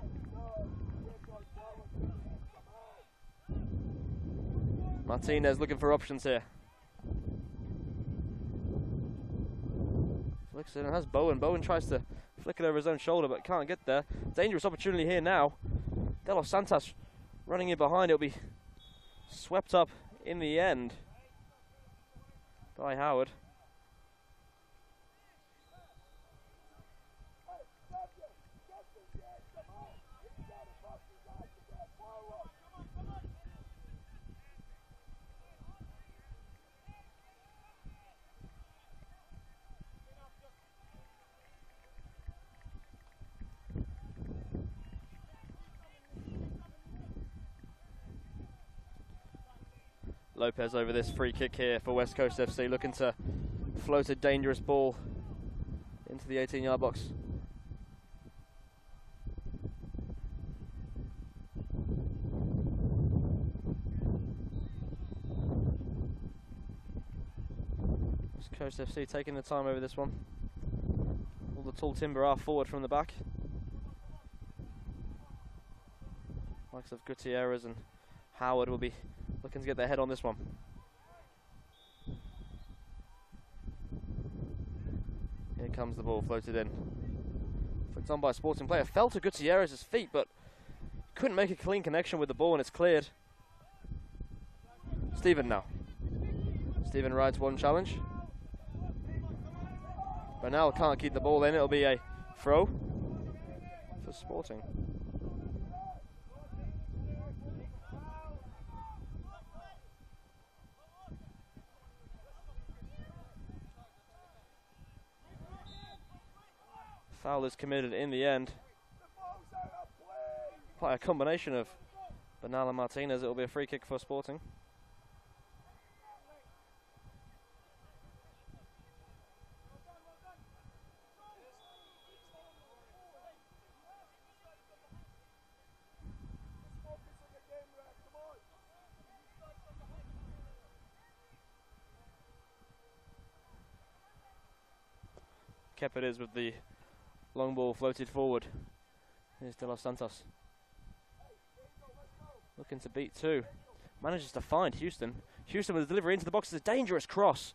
S3: Martinez looking for options here. Flicks it and has Bowen. Bowen tries to flick it over his own shoulder but can't get there. Dangerous opportunity here now. De Los Santos running in behind. It'll be swept up in the end by Howard. Lopez over this free kick here for West Coast FC, looking to float a dangerous ball into the 18-yard box. West Coast FC taking the time over this one. All the tall timber are forward from the back. Likes of Gutierrez and Howard will be looking to get their head on this one. Here comes the ball, floated in. Flicked on by a Sporting player. Fell to Gutierrez's feet, but couldn't make a clean connection with the ball, and it's cleared. Stephen now. Stephen rides one challenge. Bernal can't keep the ball in. It'll be a throw for Sporting. Foul is committed in the end. Quite a combination of Bernal and Martinez. It will be a free kick for Sporting. Kepp it is with the long ball floated forward. Here's De Los Santos. Looking to beat two. Manages to find Houston. Houston with the delivery into the box. It's a dangerous cross.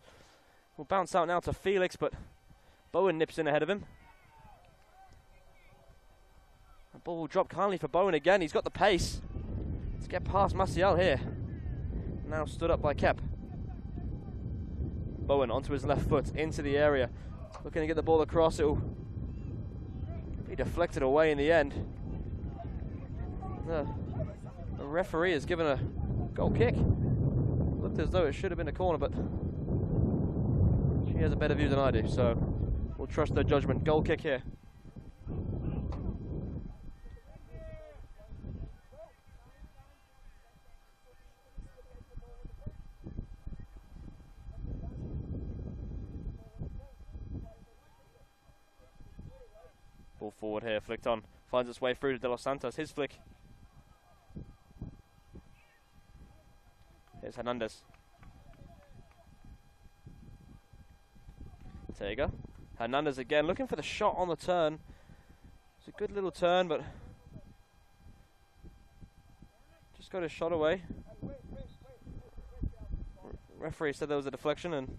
S3: Will bounce out now to Felix, but Bowen nips in ahead of him. The ball will drop kindly for Bowen again. He's got the pace to get past Maciel here. Now stood up by Kepp. Bowen onto his left foot into the area. Looking to get the ball across. It will be deflected away in the end. The referee has given a goal kick. Looked as though it should have been a corner, but she has a better view than I do, so we'll trust their judgment. Goal kick here. Ball forward here, flicked on Finds its way through to De Los Santos. His flick. Here's Hernandez. Tega. Hernandez again, looking for the shot on the turn. It's a good little turn, but just got his shot away. Referee said there was a deflection, and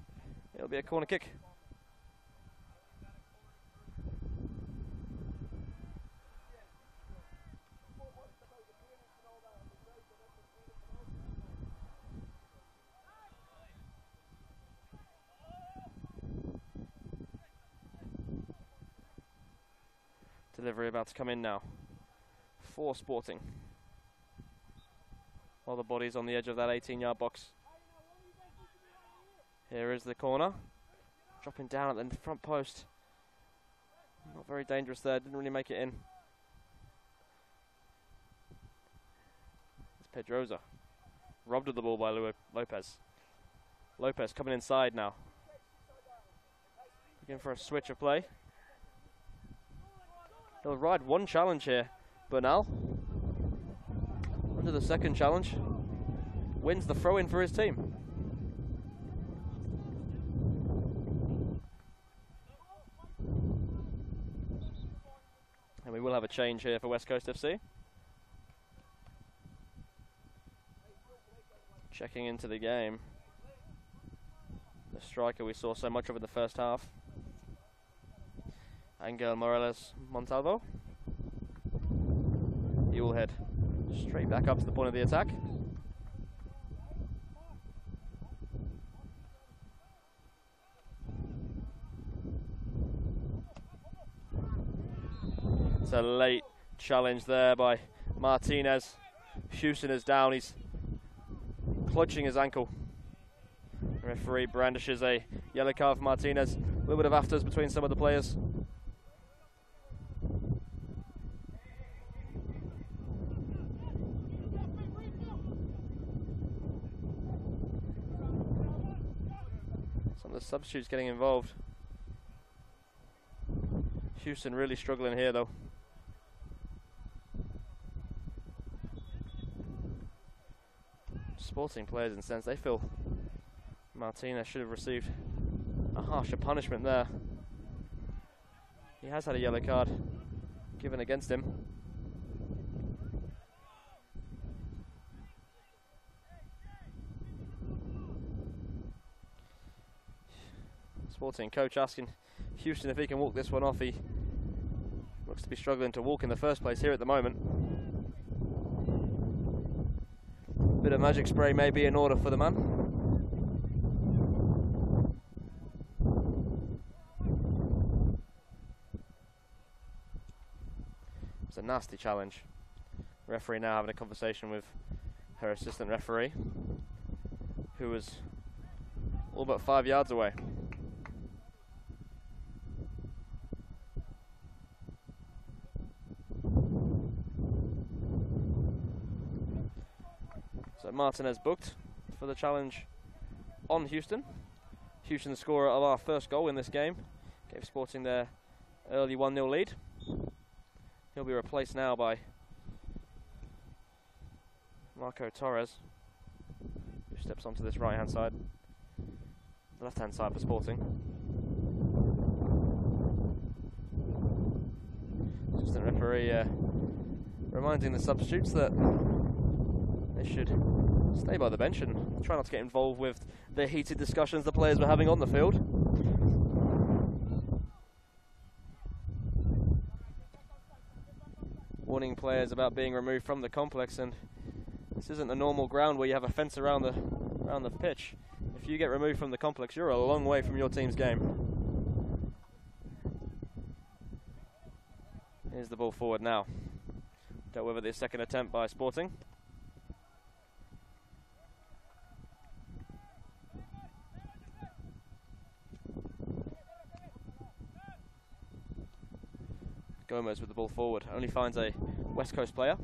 S3: it'll be a corner kick. Delivery about to come in now for Sporting. While the body's on the edge of that 18-yard box. Here is the corner. Dropping down at the front post. Not very dangerous there, didn't really make it in. It's Pedroza. Robbed of the ball by Lopez. Lopez coming inside now. Looking for a switch of play. He'll ride one challenge here. Bernal, under the second challenge, wins the throw-in for his team. And we will have a change here for West Coast FC. Checking into the game. The striker we saw so much of in the first half. Angel Morales Montalvo. He will head straight back up to the point of the attack. It's a late challenge there by Martinez. Houston is down, he's clutching his ankle. The referee brandishes a yellow card for Martinez. A little bit of afters between some of the players. Some of the substitutes getting involved. Houston really struggling here though. Sporting players in a sense, they feel Martinez should have received a harsher punishment there. He has had a yellow card given against him. Sporting coach asking Houston if he can walk this one off. He looks to be struggling to walk in the first place here at the moment. Bit of magic spray may be in order for the man. It's a nasty challenge. Referee now having a conversation with her assistant referee, who was all but 5 yards away. So Martinez booked for the challenge on Houston. Houston the scorer of our first goal in this game. Gave Sporting their early 1-0 lead. He'll be replaced now by Marco Torres, who steps onto this right-hand side. The left-hand side for Sporting. Assistant referee reminding the substitutes that they should stay by the bench and try not to get involved with the heated discussions the players were having on the field. Warning players about being removed from the complex, and this isn't a normal ground where you have a fence around the pitch. If you get removed from the complex, you're a long way from your team's game. Here's the ball forward now. Dealt with at the second attempt by Sporting. Gomez with the ball forward, only finds a West Coast player.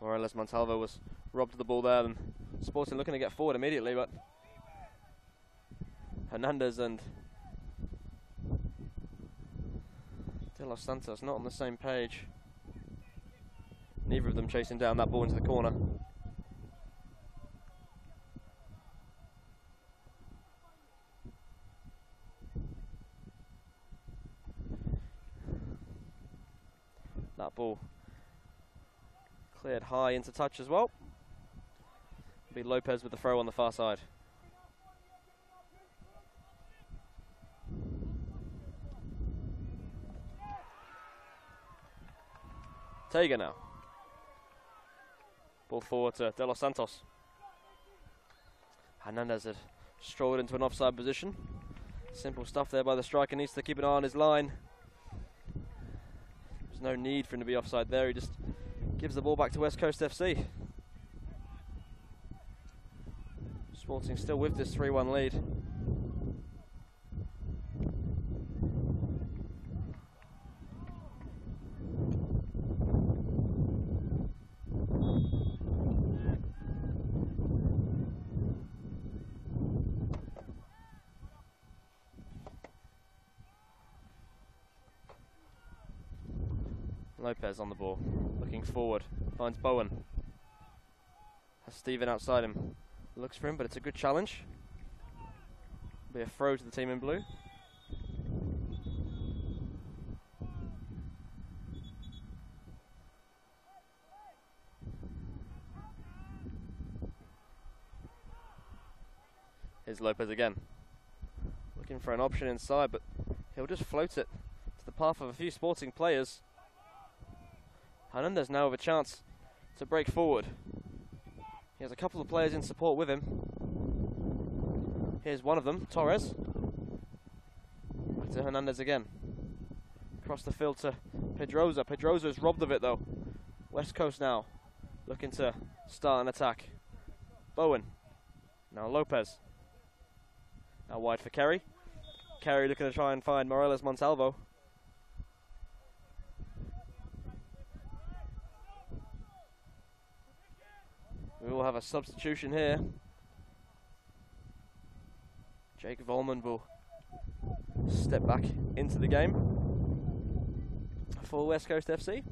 S3: Morales Montalvo was robbed of the ball there, and Sporting looking to get forward immediately, but Hernandez and De Los Santos not on the same page. Neither of them chasing down that ball into the corner. That ball cleared high into touch as well. It'll be Lopez with the throw on the far side. Tega now. Ball forward to De Los Santos. Hernandez had strolled into an offside position. Simple stuff there by the striker. Needs to keep an eye on his line. There's no need for him to be offside there. He just gives the ball back to West Coast FC. Sporting still with this 3-1 lead. Lopez on the ball, looking forward, finds Bowen. Has Stephen outside him. Looks for him, but it's a good challenge. Be a throw to the team in blue. Here's Lopez again. Looking for an option inside, but he'll just float it to the path of a few Sporting players. Hernandez now with a chance to break forward. He has a couple of players in support with him. Here's one of them, Torres. Back to Hernandez again. Across the field to Pedroza. Pedroza's robbed of it though. West Coast now looking to start an attack. Bowen. Now Lopez. Now wide for Kerry. Kerry looking to try and find Morales Montalvo. We will have a substitution here. Jake Volman will step back into the game for West Coast FC.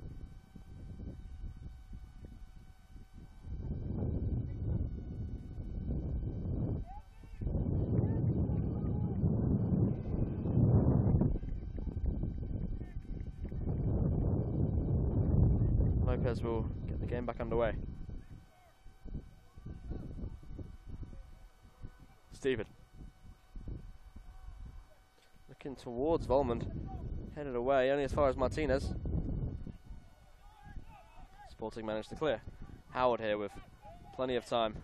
S3: Lopez will get the game back underway. Stephen. Looking towards Volmond. Headed away, only as far as Martinez. Sporting managed to clear. Howard here with plenty of time.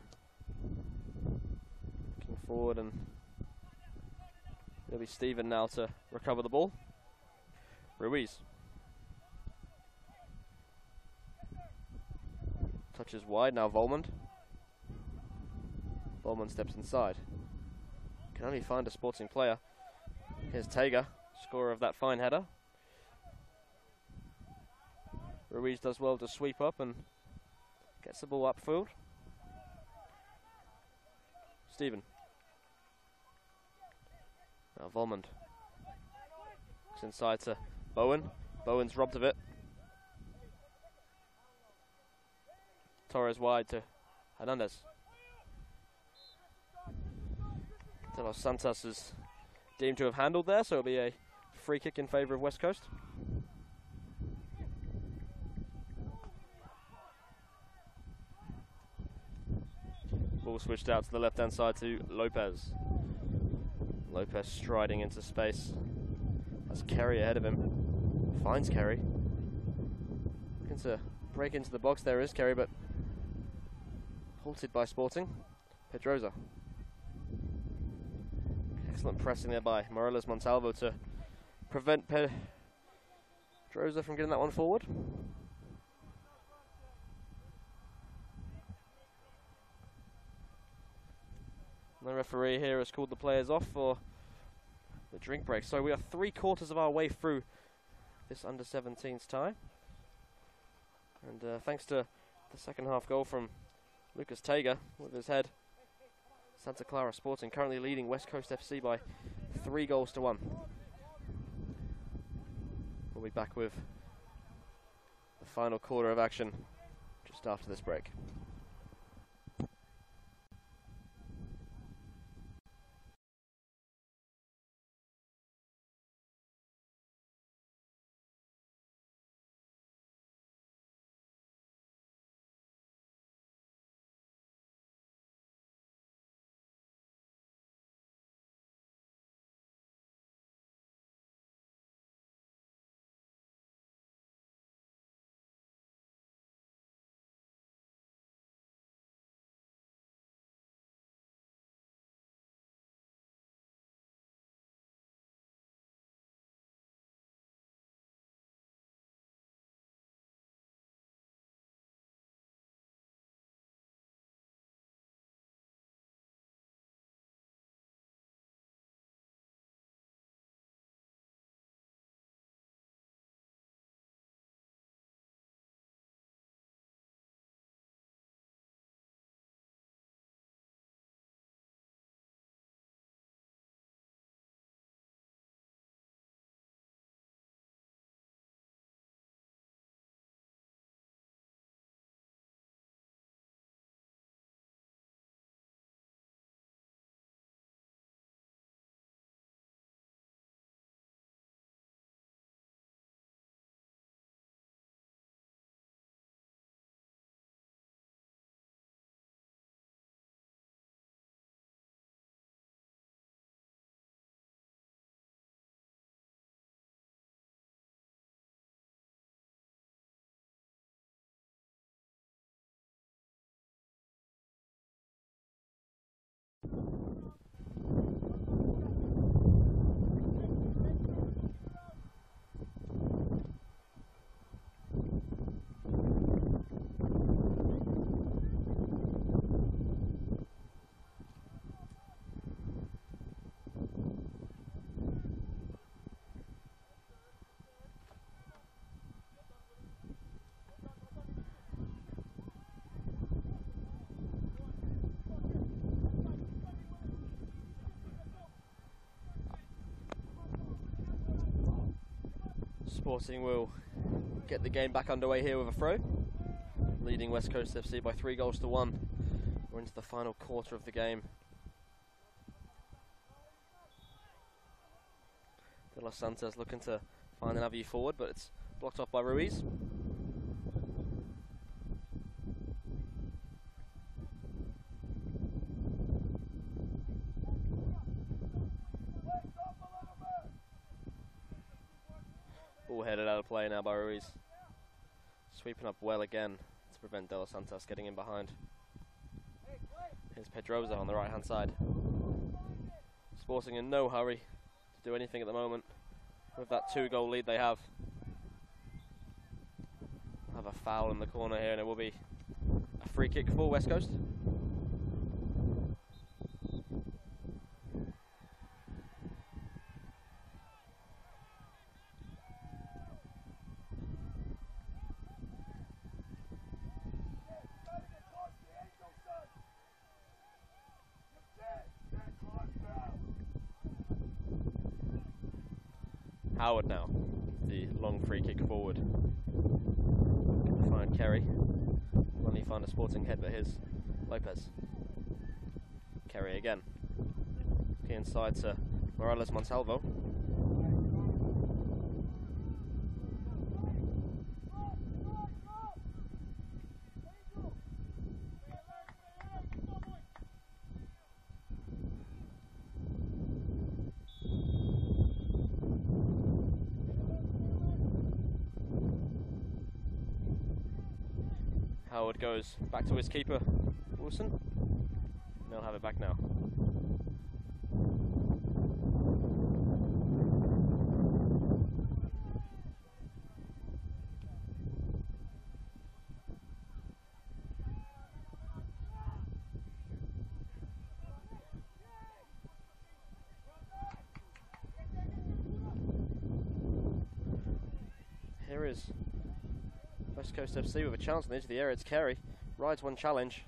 S3: Looking forward, and it'll be Stephen now to recover the ball. Ruiz. Touches wide, now Volmond. Volmond steps inside. Can only find a Sporting player. Here's Tega, scorer of that fine header. Ruiz does well to sweep up and gets the ball upfield. Stephen. Now Volmond. Looks inside to Bowen. Bowen's robbed of it. Torres wide to Hernandez. De Los Santos is deemed to have handled there, so it'll be a free kick in favour of West Coast. Ball switched out to the left-hand side to Lopez. Lopez striding into space. Has Kerry ahead of him. Finds Kerry. Looking to break into the box. There is Kerry, but halted by Sporting. Pedroza. Excellent pressing there by Morales Montalvo to prevent Pedroza from getting that one forward. The referee here has called the players off for the drink break. So we are 3/4 of our way through this under-17s tie. And thanks to the second half goal from Lucas Tega with his head, Santa Clara Sporting currently leading West Coast FC by 3-1. We'll be back with the final quarter of action just after this break. Sporting will get the game back underway here with a throw, leading West Coast FC by 3-1. We're into the final quarter of the game. De Los Santos looking to find an avenue forward, but it's blocked off by Ruiz. Ball headed out of play now by Ruiz. Sweeping up well again to prevent De Los Santos getting in behind. Here's Pedroza on the right hand side. Sporting in no hurry to do anything at the moment with that 2-goal lead they have. Have a foul in the corner here and it will be a free kick for West Coast. Howard now, the long free kick forward. Gonna find Kerry. Only find a Sporting head, but here's Lopez. Kerry again. Looking inside to Morales Montalvo. Howard goes back to his keeper, Wilson. And they'll have it back now. Here is West Coast FC with a chance on the edge of the area. It's Carey, rides one challenge,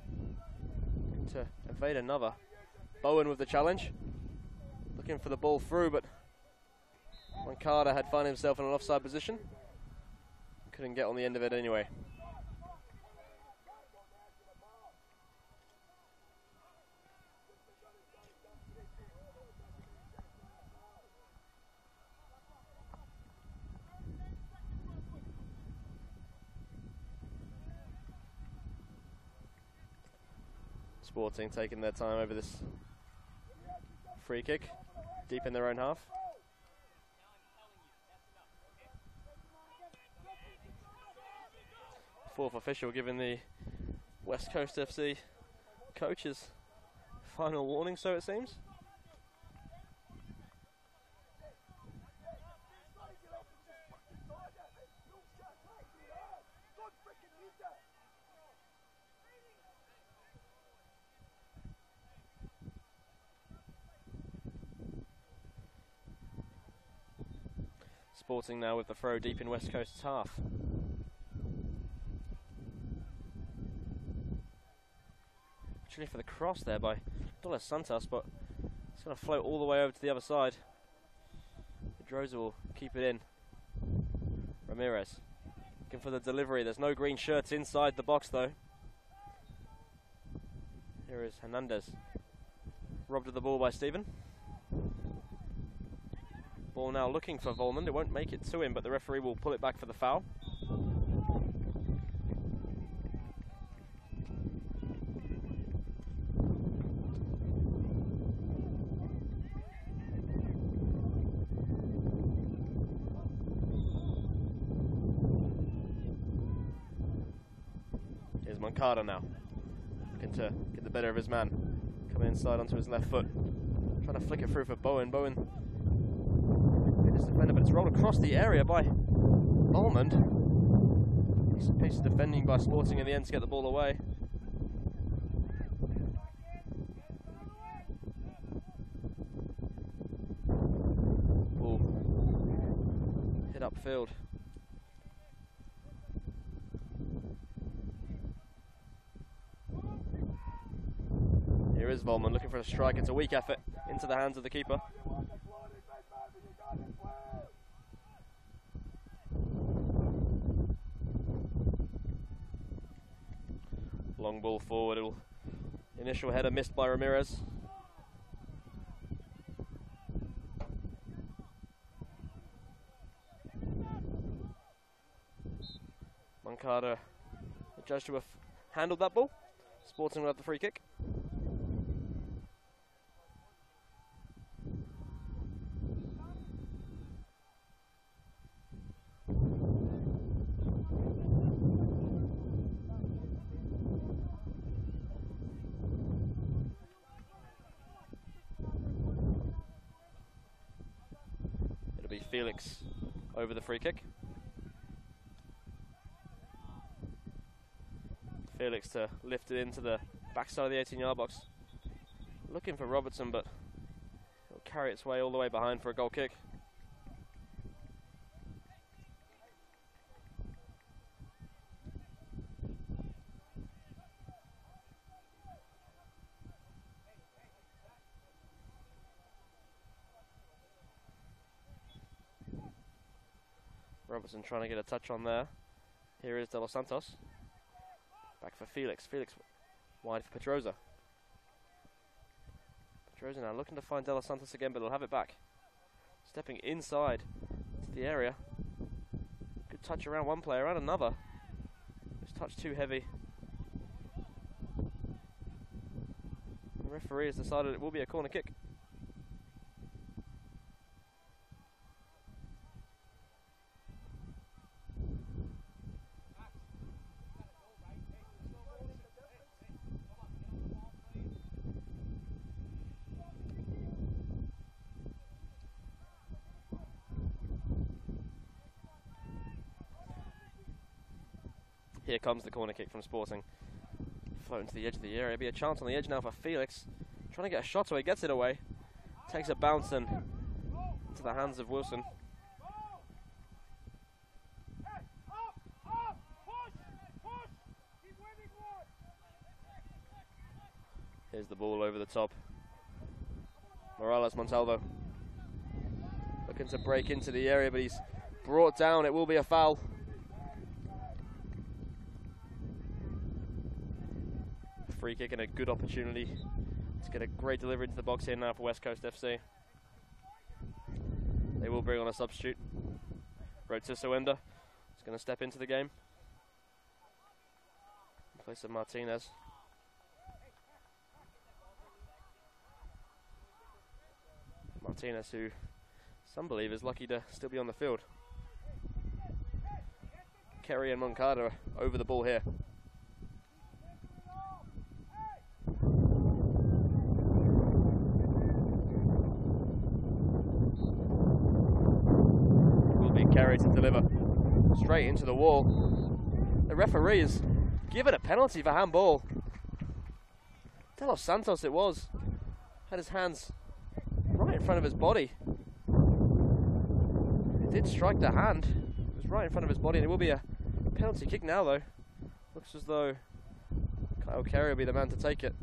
S3: looking to evade another. Bowen with the challenge, looking for the ball through, but one Clara had found himself in an offside position. Couldn't get on the end of it anyway. Sporting taking their time over this free kick, deep in their own half. Fourth official giving the West Coast FC coaches final warning, so it seems. Sporting now with the throw deep in West Coast's half. Actually for the cross there by Dos Santos, but it's going to float all the way over to the other side. Pedroza will keep it in. Ramirez looking for the delivery. There's no green shirts inside the box though. Here is Hernandez. Robbed of the ball by Stephen. Ball now looking for Volman. It won't make it to him, but the referee will pull it back for the foul. Here's Moncada now, looking to get the better of his man. Coming inside onto his left foot. Trying to flick it through for Bowen. Bowen his defender, but it's rolled across the area by Volman. Piece of defending by Sporting in the end to get the ball away. Ball hit upfield. Here is Volman looking for a strike. It's a weak effort into the hands of the keeper. Long ball forward. Initial header missed by Ramirez. Moncada judged to have handled that ball. Sporting will have the free kick. Felix over the free kick. Felix to lift it into the backside of the 18-yard box. Looking for Robertson, but it'll carry its way all the way behind for a goal kick. Robertson trying to get a touch on there. Here is Dos Santos. Back for Felix. Felix wide for Pedroza. Pedroza now looking to find Dos Santos again, but he'll have it back. Stepping inside to the area. Good touch around one player and another. This touch too heavy. The referee has decided it will be a corner kick. Here comes the corner kick from Sporting. Floating to the edge of the area. Be a chance on the edge now for Felix. Trying to get a shot away, gets it away. Takes a bounce and into the hands of Wilson. Here's the ball over the top. Morales Montalvo looking Looking to break into the area, but he's brought down. It will be a foul. Free kick and a good opportunity to get a great delivery into the box here now for West Coast FC. They will bring on a substitute. Rotisawenda is going to step into the game in place of Martinez. Martinez, who some believe is lucky to still be on the field. Kerry and Moncada are over the ball here. Kerry to deliver straight into the wall. The referee has given a penalty for handball. De Los Santos it was. Had his hands right in front of his body. It did strike the hand. It was right in front of his body, and it will be a penalty kick now though. Looks as though Kyle Kerry will be the man to take it.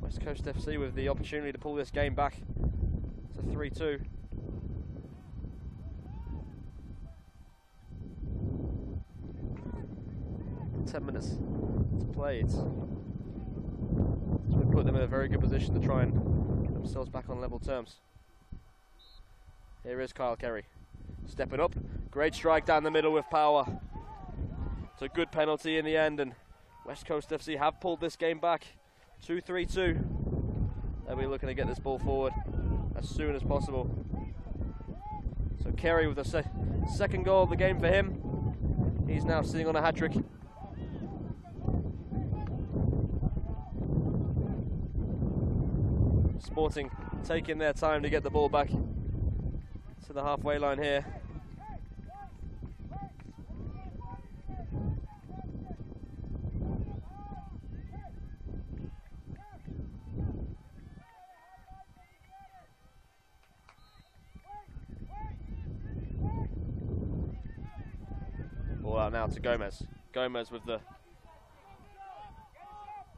S3: West Coast FC with the opportunity to pull this game back to 3-2. 10 minutes to play. It would put them in a very good position to try and get themselves back on level terms. Here is Kyle Kerry stepping up. Great strike down the middle with power. It's a good penalty in the end, and West Coast FC have pulled this game back to 3-2. They'll be looking to get this ball forward as soon as possible. So Kerry with the second goal of the game for him. He's now sitting on a hat-trick. Sporting taking their time to get the ball back to the halfway line here. Ball out now to Gomez. Gomez with the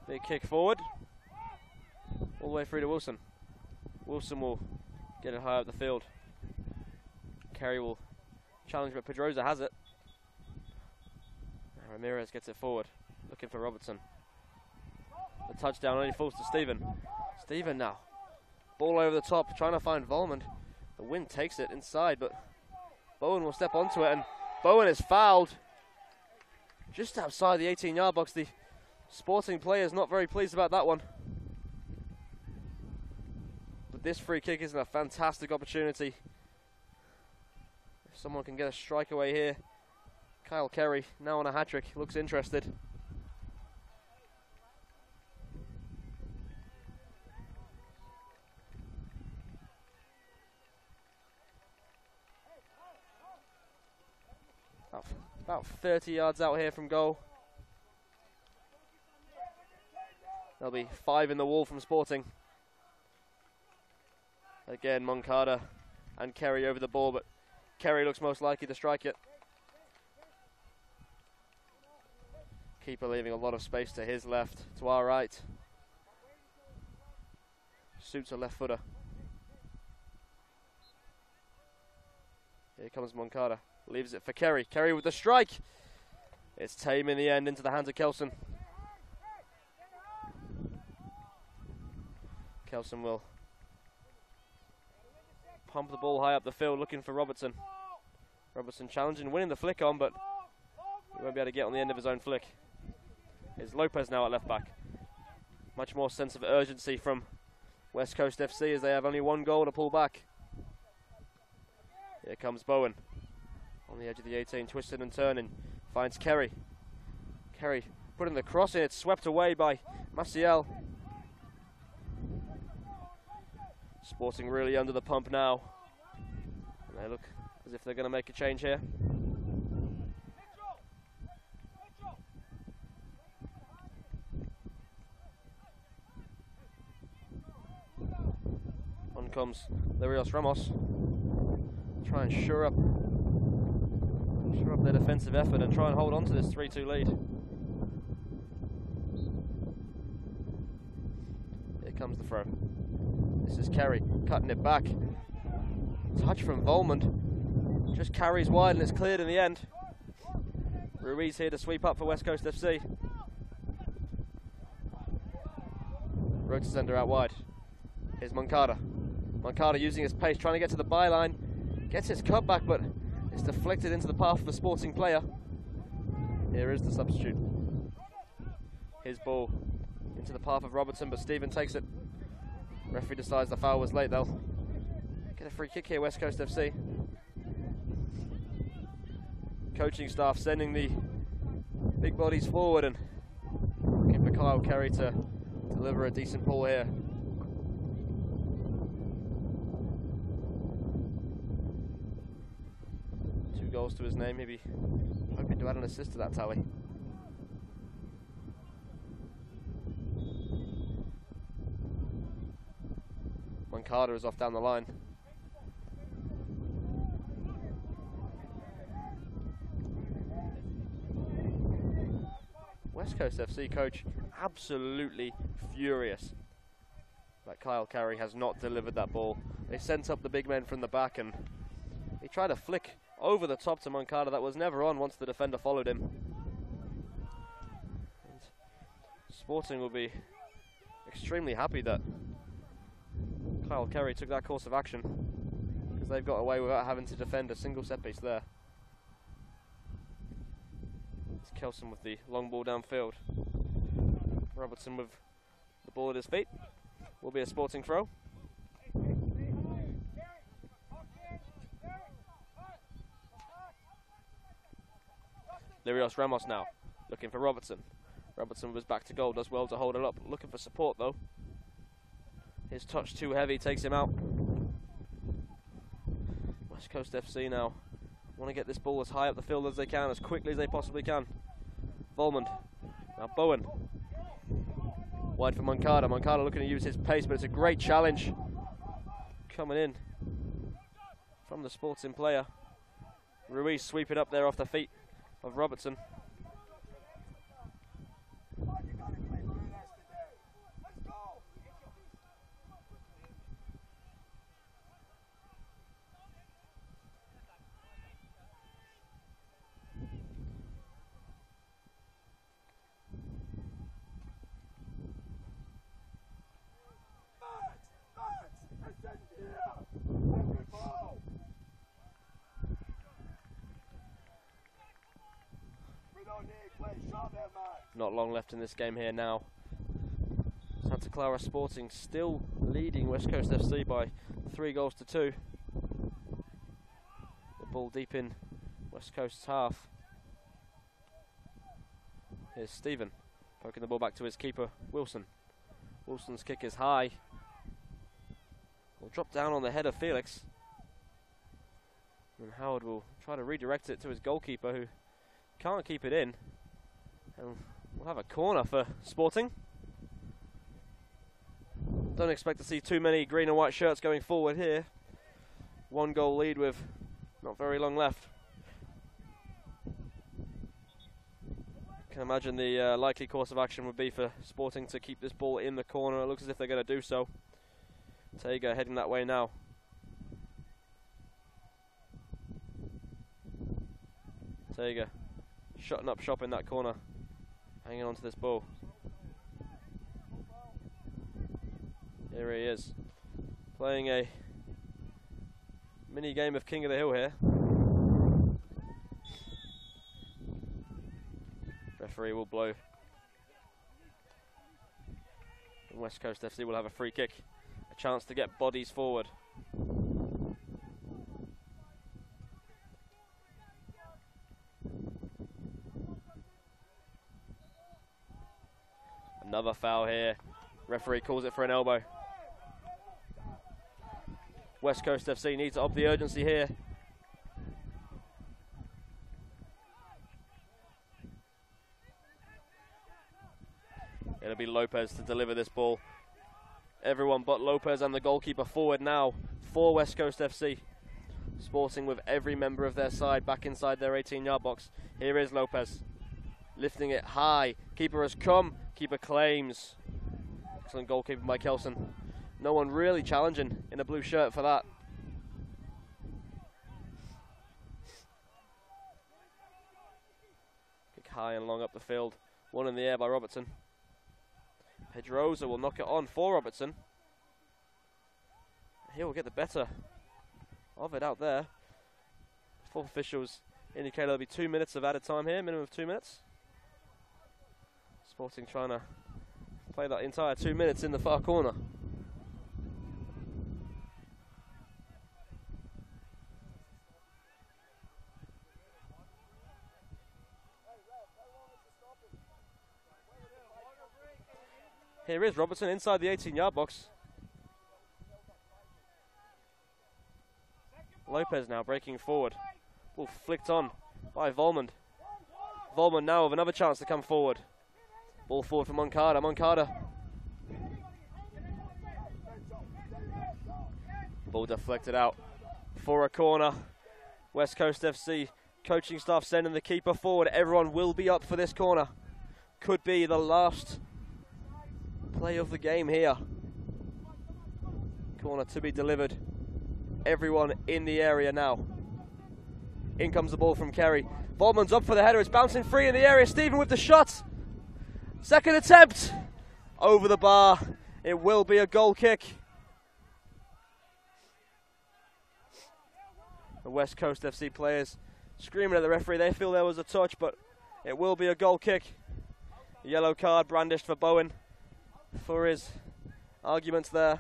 S3: big kick forward. All the way through to Wilson. Wilson will get it high up the field. Kerry will challenge, but Pedroza has it. Now Ramirez gets it forward, looking for Robertson. The touchdown only falls to Stephen. Stephen now. Ball over the top, trying to find Volmond. The wind takes it inside, but Bowen will step onto it, and Bowen is fouled just outside the 18-yard box. The Sporting player is not very pleased about that one. But this free kick is a fantastic opportunity. If someone can get a strike away here. Kyle Kerry, now on a hat-trick, looks interested. About 30 yards out here from goal. There'll be 5 in the wall from Sporting. Again, Moncada and Kerry over the ball, but Kerry looks most likely to strike it. Keeper leaving a lot of space to his left, to our right. Suits a left footer. Here comes Moncada. Leaves it for Kerry. Kerry with the strike. It's tame in the end into the hands of Kelson. Kelson will pump the ball high up the field looking for Robertson. Robertson challenging, winning the flick on, but he won't be able to get on the end of his own flick. It's Lopez now at left back. Much more sense of urgency from West Coast FC as they have only 1 goal to pull back. Here comes Bowen. On the edge of the 18, twisting and turning, finds Kerry. Kerry putting the cross in, it's swept away by Maciel. Sporting really under the pump now. And they look as if they're going to make a change here. On comes Larios Ramos. Try and shore up their defensive effort and try and hold on to this 3-2 lead. Here comes the throw. This is Kerry. cutting it back. Touch from Volmond. Just carries wide and it's cleared in the end. Ruiz here to sweep up for West Coast FC. Road to sender out wide. Here's Moncada. Moncada using his pace, trying to get to the byline. Gets his cut back, but it's deflected into the path of a Sporting player. Here is the substitute. His ball into the path of Robertson, but Stephen takes it. Referee decides the foul was late. They'll get a free kick here, West Coast FC. Coaching staff sending the big bodies forward and looking for Kyle Carey to deliver a decent ball here. Two goals to his name, maybe hoping to add an assist to that tally. Moncada is off down the line. West Coast FC coach absolutely furious that Kyle Carey has not delivered that ball. They sent up the big men from the back and he tried to flick over the top to Moncada. That was never on once the defender followed him. And Sporting will be extremely happy that Kyle Carey took that course of action, because they've got away without having to defend a single set piece there. It's Kelson with the long ball downfield. Robertson with the ball at his feet. Will be a Sporting throw. Lirios Ramos now, looking for Robertson. Robertson was back to goal, does well to hold it up. Looking for support though. His touch too heavy, takes him out. West Coast FC now want to get this ball as high up the field as they can, as quickly as they possibly can. Volmond, now Bowen. Wide for Moncada. Moncada looking to use his pace, but it's a great challenge. Coming in from the Sporting player. Ruiz sweeping up there off the feet of Robertson. Not long left in this game here now. Santa Clara Sporting still leading West Coast FC by 3-2. The ball deep in West Coast's half. Here's Stephen poking the ball back to his keeper, Wilson. Wilson's kick is high. Will drop down on the head of Felix. And Howard will try to redirect it to his goalkeeper, who can't keep it in. And we'll have a corner for Sporting. Don't expect to see too many green and white shirts going forward here. 1-goal lead with not very long left. Can imagine the likely course of action would be for Sporting to keep this ball in the corner. It looks as if they're going to do so. Tega heading that way now. Tega shutting up shop in that corner, hanging on to this ball. Here he is, playing a mini game of King of the Hill here. Referee will blow. And West Coast FC will have a free kick, a chance to get bodies forward. Another foul here. Referee calls it for an elbow. West Coast FC needs to up the urgency here. It'll be Lopez to deliver this ball. Everyone but Lopez and the goalkeeper forward now for West Coast FC. Sporting with every member of their side back inside their 18-yard box. Here is Lopez, lifting it high. Keeper has come. Keeper claims. Excellent goalkeeping by Kelson. No one really challenging in a blue shirt for that. Kick high and long up the field. One in the air by Robertson. Pedrosa will knock it on for Robertson. He will get the better of it out there. Fourth officials indicate there'll be 2 minutes of added time here, minimum of 2 minutes. Sporting trying to play that entire 2 minutes in the far corner. Here is Robertson inside the 18-yard box. Lopez now breaking forward. Ball flicked on by Volmond. Volmond now with another chance to come forward. Ball forward for Moncada. Moncada. Ball deflected out for a corner. West Coast FC coaching staff sending the keeper forward. Everyone will be up for this corner. Could be the last play of the game here. Corner to be delivered. Everyone in the area now. In comes the ball from Kerry. Volman's up for the header. It's bouncing free in the area. Stephen with the shot. Second attempt. Over the bar. It will be a goal kick. The West Coast FC players screaming at the referee. They feel there was a touch, but it will be a goal kick. A yellow card brandished for Bowen for his arguments there.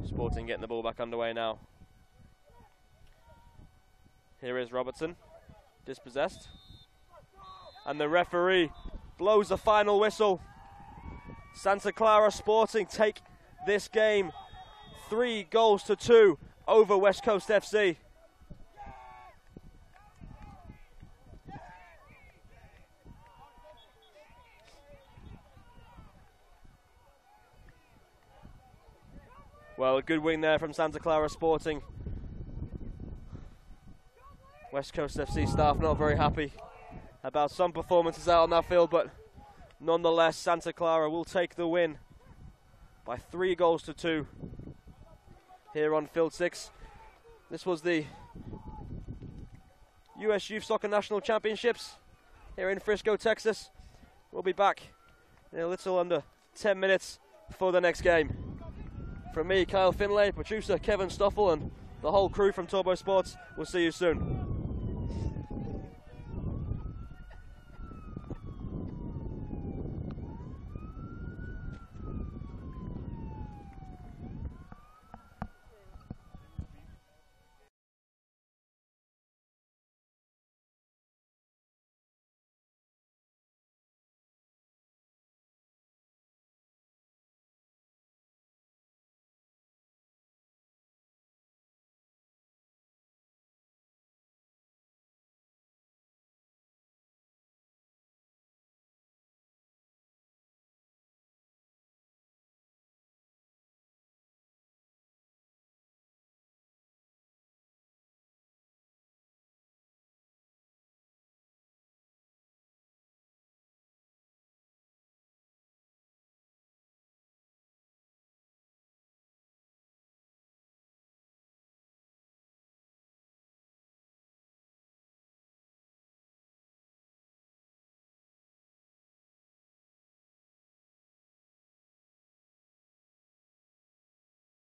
S3: Sporting getting the ball back underway now. Here is Robertson, dispossessed. And the referee blows the final whistle. Santa Clara Sporting take this game 3-2 over West Coast FC. Well, a good win there from Santa Clara Sporting. West Coast FC staff not very happy about some performances out on that field, but nonetheless, Santa Clara will take the win by 3-2 here on Field 6. This was the US Youth Soccer National Championships here in Frisco, Texas. We'll be back in a little under 10 minutes for the next game. From me, Kyle Finlay, producer Kevin Stoffel, and the whole crew from Turbo Sports, we'll see you soon.